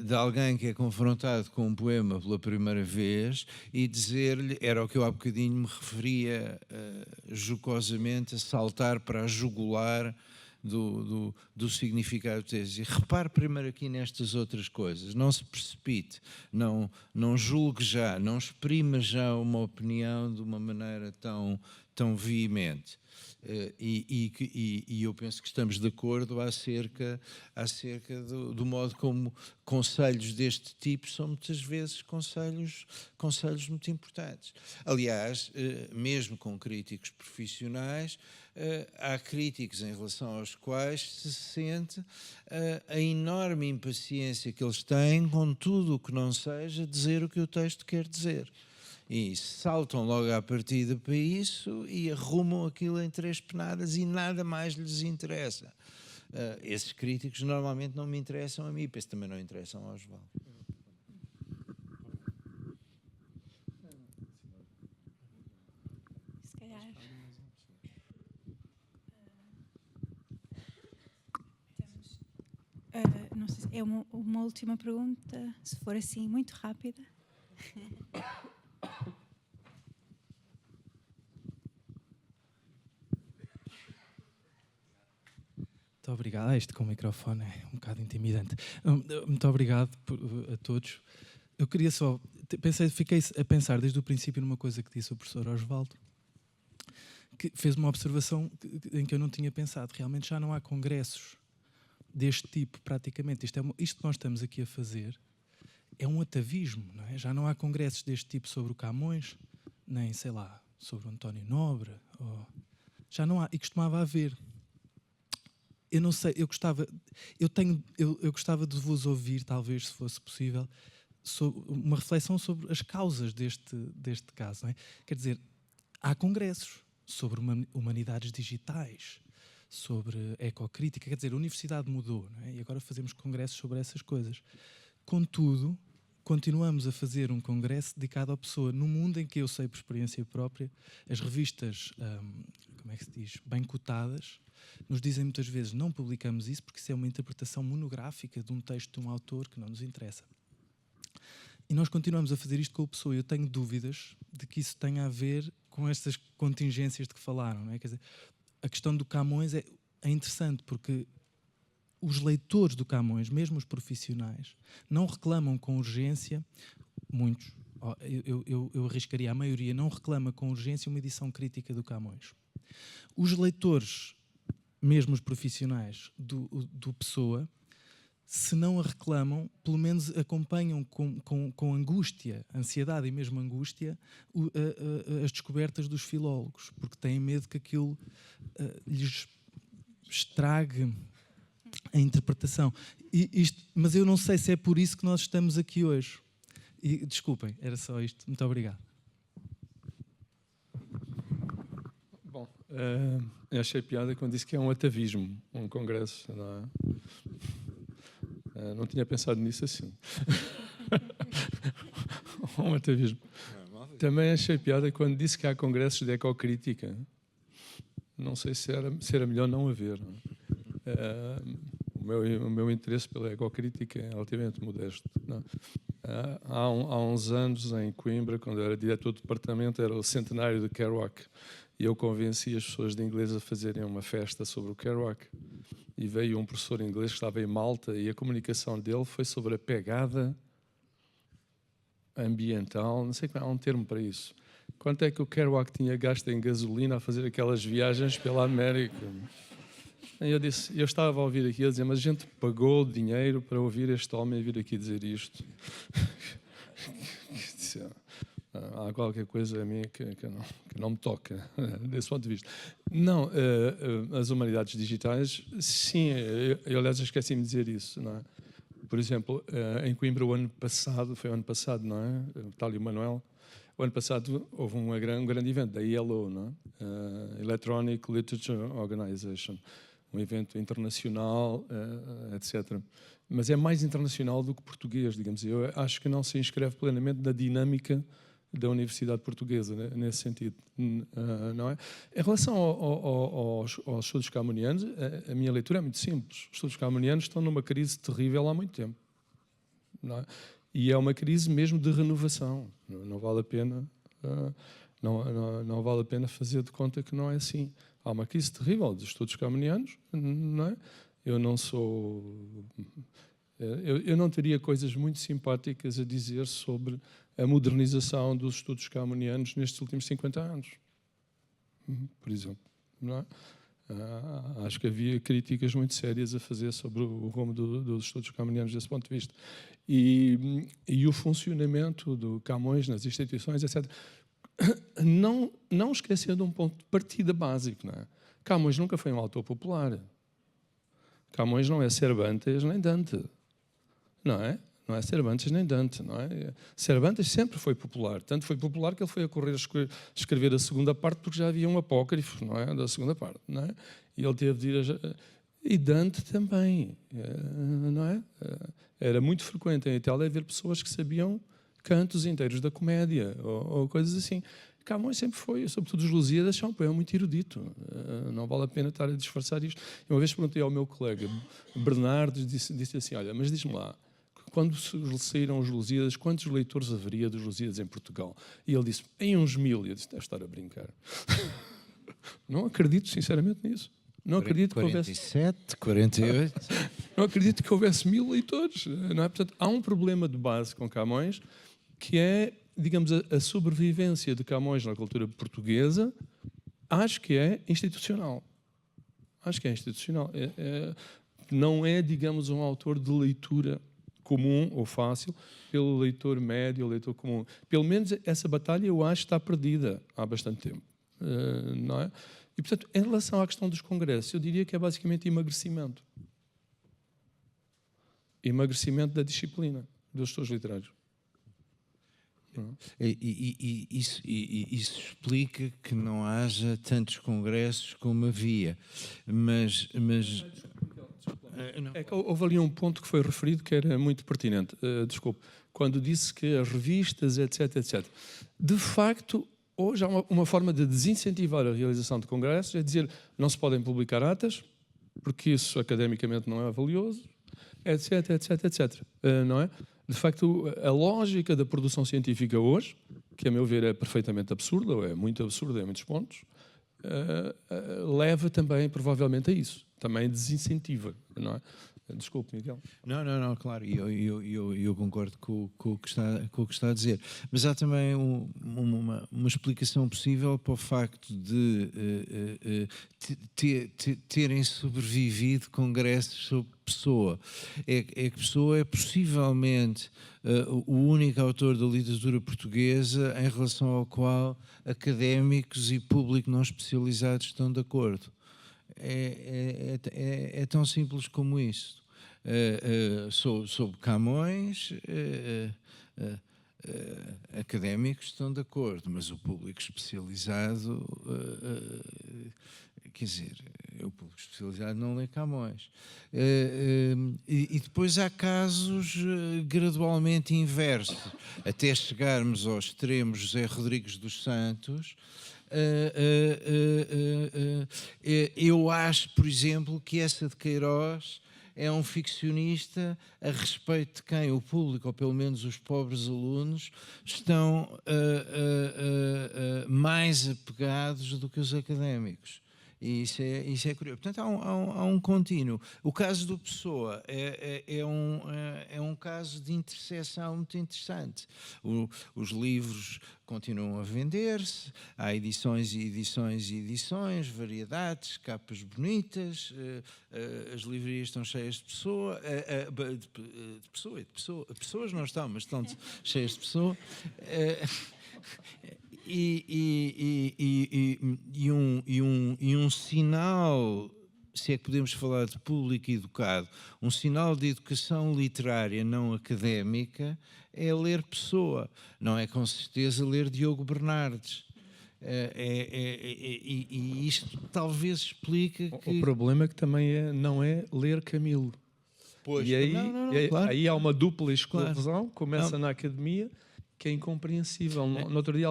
de alguém que é confrontado com um poema pela primeira vez e dizer-lhe, era o que eu há bocadinho me referia jocosamente, a saltar para a jugular do significado do texto. E repare primeiro aqui nestas outras coisas, não se precipite, não julgue já, não exprima já uma opinião de uma maneira tão tão veemente. E eu penso que estamos de acordo acerca do modo como conselhos deste tipo são muitas vezes conselhos muito importantes. Aliás, mesmo com críticos profissionais, há críticos em relação aos quais se sente a enorme impaciência que eles têm com tudo o que não seja dizer o que o texto quer dizer. E saltam logo à partida para isso e arrumam aquilo em 3 penadas e nada mais lhes interessa. Esses críticos normalmente não me interessam a mim, penso que também não interessam ao Osvaldo.
Se calhar. Não sei se é uma última pergunta, se for assim, muito rápida.
Muito obrigado. Este com o microfone é um bocado intimidante. Muito obrigado a todos. Eu queria só... Fiquei a pensar desde o princípio numa coisa que disse o professor Osvaldo, que fez uma observação em que eu não tinha pensado. Realmente já não há congressos deste tipo, praticamente. Isto que nós estamos aqui a fazer é um atavismo, não é? Já não há congressos deste tipo sobre o Camões, nem, sei lá, sobre o António Nobre. Já não há, e costumava haver. Eu não sei, eu gostava de vos ouvir, talvez, se fosse possível, sobre uma reflexão sobre as causas deste caso. Não é? Quer dizer, há congressos sobre humanidades digitais, sobre ecocrítica, quer dizer, a universidade mudou, não é? E agora fazemos congressos sobre essas coisas. Contudo, continuamos a fazer um congresso dedicado à pessoa, num mundo em que eu sei por experiência própria, as revistas, como é que se diz, bem cotadas, nos dizem muitas vezes não publicamos isso porque isso é uma interpretação monográfica de um texto de um autor que não nos interessa. E nós continuamos a fazer isto com a pessoa. Eu tenho dúvidas de que isso tenha a ver com estas contingências de que falaram. Não é? Quer dizer, a questão do Camões é interessante porque os leitores do Camões, mesmo os profissionais, não reclamam com urgência, muitos, eu arriscaria, a maioria não reclama com urgência uma edição crítica do Camões. Os leitores, mesmo os profissionais do Pessoa, se não a reclamam, pelo menos acompanham com angústia, ansiedade e mesmo angústia, as descobertas dos filólogos, porque têm medo que aquilo lhes estrague a interpretação. Mas eu não sei se é por isso que nós estamos aqui hoje. E, desculpem, era só isto. Muito obrigado.
Bom, eu achei piada quando disse que é um atavismo, um congresso, não é? Não tinha pensado nisso assim. Um atavismo. Também achei piada quando disse que há congressos de ecocrítica. Não sei se era melhor não haver. Não é? O meu interesse pela ecocrítica é relativamente modesto. Não? Há uns anos, em Coimbra, quando eu era diretor do departamento, era o centenário de Kerouac. E eu convenci as pessoas de inglês a fazerem uma festa sobre o Kerouac. E veio um professor inglês que estava em Malta e a comunicação dele foi sobre a pegada ambiental, não sei como há um termo para isso. Quanto é que o Kerouac tinha gasto em gasolina a fazer aquelas viagens pela América? E eu estava a ouvir aqui a dizer, mas a gente pagou dinheiro para ouvir este homem vir aqui dizer isto. Há qualquer coisa a mim que não me toca, desse ponto de vista. Não, as humanidades digitais, sim, eu aliás esqueci-me de dizer isso, não é? Por exemplo, em Coimbra foi o ano passado, não é? Tálio Manuel, o ano passado houve um grande evento da ILO, não é? Electronic Literature Organization, um evento internacional, etc. Mas é mais internacional do que português, digamos. Eu acho que não se inscreve plenamente na dinâmica da Universidade Portuguesa, né, nesse sentido, não é? Em relação aos estudos camonianos, a minha leitura é muito simples. Os estudos camonianos estão numa crise terrível há muito tempo, não é? E é uma crise mesmo de renovação. Não vale a pena, não vale a pena fazer de conta que não é assim. Há uma crise terrível dos estudos camonianos, não é? Eu não teria coisas muito simpáticas a dizer sobre a modernização dos estudos camonianos nestes últimos 50 anos. por exemplo. Não é? Acho que havia críticas muito sérias a fazer sobre o rumo dos estudos camonianos desse ponto de vista. E o funcionamento do Camões nas instituições, etc. Não esquecendo um ponto de partida básico. Não é? Camões nunca foi um autor popular. Camões não é Cervantes nem Dante. Não é? Não é Cervantes nem Dante. Não é? Cervantes sempre foi popular. Tanto foi popular que ele foi a correr a escrever a segunda parte porque já havia um apócrifo, não é? Da segunda parte. Não é? E ele teve de ir E Dante também. Não é? Era muito frequente em Itália ver pessoas que sabiam cantos inteiros da comédia ou coisas assim. Camões sempre foi, sobretudo os Lusíadas, é um poema muito erudito. Não vale a pena estar a disfarçar isto. Uma vez perguntei ao meu colega Bernardo, disse assim, olha, mas diz-me lá, quando saíram os Lusíadas, quantos leitores haveria dos Lusíadas em Portugal? E ele disse, em uns 1000. E eu disse, deve estar a brincar. Não acredito sinceramente nisso. Não acredito que houvesse...
47, 48...
Não acredito que houvesse 1000 leitores. Não é? Portanto, há um problema de base com Camões, que é, digamos, a sobrevivência de Camões na cultura portuguesa, acho que é institucional. Acho que é institucional. Não é, digamos, um autor de leitura comum ou fácil pelo leitor médio ou leitor comum. Pelo menos essa batalha eu acho que está perdida há bastante tempo. Não é? E, portanto, em relação à questão dos congressos, eu diria que é basicamente emagrecimento. Emagrecimento da disciplina dos gestores literários.
Isso explica que não haja tantos congressos como havia, mas
é que houve ali um ponto que foi referido que era muito pertinente. Desculpe, quando disse que as revistas, etc, etc. De facto, hoje há uma forma de desincentivar a realização de congressos, é dizer não se podem publicar atas, porque isso academicamente não é valioso, etc, etc, etc. Não é? De facto, a lógica da produção científica hoje, que a meu ver é perfeitamente absurda, ou é muito absurda em muitos pontos, leva também provavelmente a isso. Também desincentiva, não é? Desculpe, Miguel.
Não, claro, eu concordo com o que está a dizer. Mas há também uma explicação possível para o facto de terem sobrevivido congressos sobre Pessoa. É que Pessoa é possivelmente o único autor da literatura portuguesa em relação ao qual académicos e público não especializado estão de acordo. É tão simples como isso. Sobre Camões, académicos estão de acordo, mas o público especializado, quer dizer, o público especializado não lê Camões. E depois há casos gradualmente inversos, até chegarmos ao extremo José Rodrigues dos Santos. Eu acho, por exemplo, que essa de Queiroz é um ficcionista a respeito de quem o público, ou pelo menos os pobres alunos, estão mais apegados do que os académicos. E isso é curioso. Portanto, há um contínuo. O caso do Pessoa é um caso de interseção muito interessante. Os livros continuam a vender-se, há edições e edições e edições, variedades, capas bonitas, as livrarias estão cheias de Pessoa, pessoas não estão, mas estão cheias de Pessoa. E um sinal, se é que podemos falar de público educado, um sinal de educação literária não académica é ler Pessoa, não é com certeza ler Diogo Bernardes. E isto talvez explique que...
O problema é que também não é ler Camilo.
Pois,
e aí,
claro.
Aí há uma dupla exclusão,
Claro.
começa na academia, que é incompreensível. No outro dia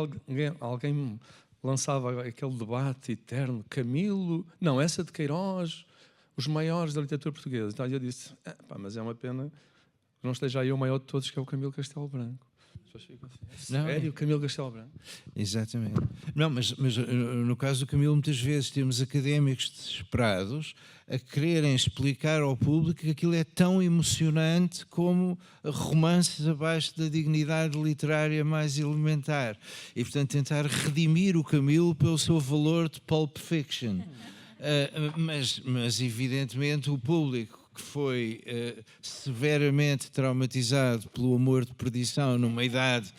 alguém lançava aquele debate eterno, Camilo, não, essa de Queiroz, os maiores da literatura portuguesa. Então eu disse, mas é uma pena que não esteja aí o maior de todos, que é o Camilo Castelo Branco. pessoas ficam assim.
Não,
Sério, Camilo Castelo Branco?
Exatamente. Não, mas no caso do Camilo, muitas vezes temos académicos desesperados a quererem explicar ao público que aquilo é tão emocionante como romances abaixo da dignidade literária mais elementar. E, portanto, tentar redimir o Camilo pelo seu valor de pulp fiction. Mas, evidentemente, o público que foi severamente traumatizado pelo amor de perdição numa idade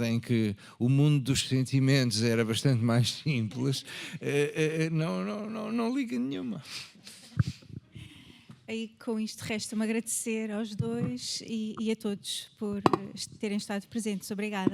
em que o mundo dos sentimentos era bastante mais simples, não liga nenhuma.
Aí, com isto, resta-me agradecer aos dois e a todos por terem estado presentes. Obrigada.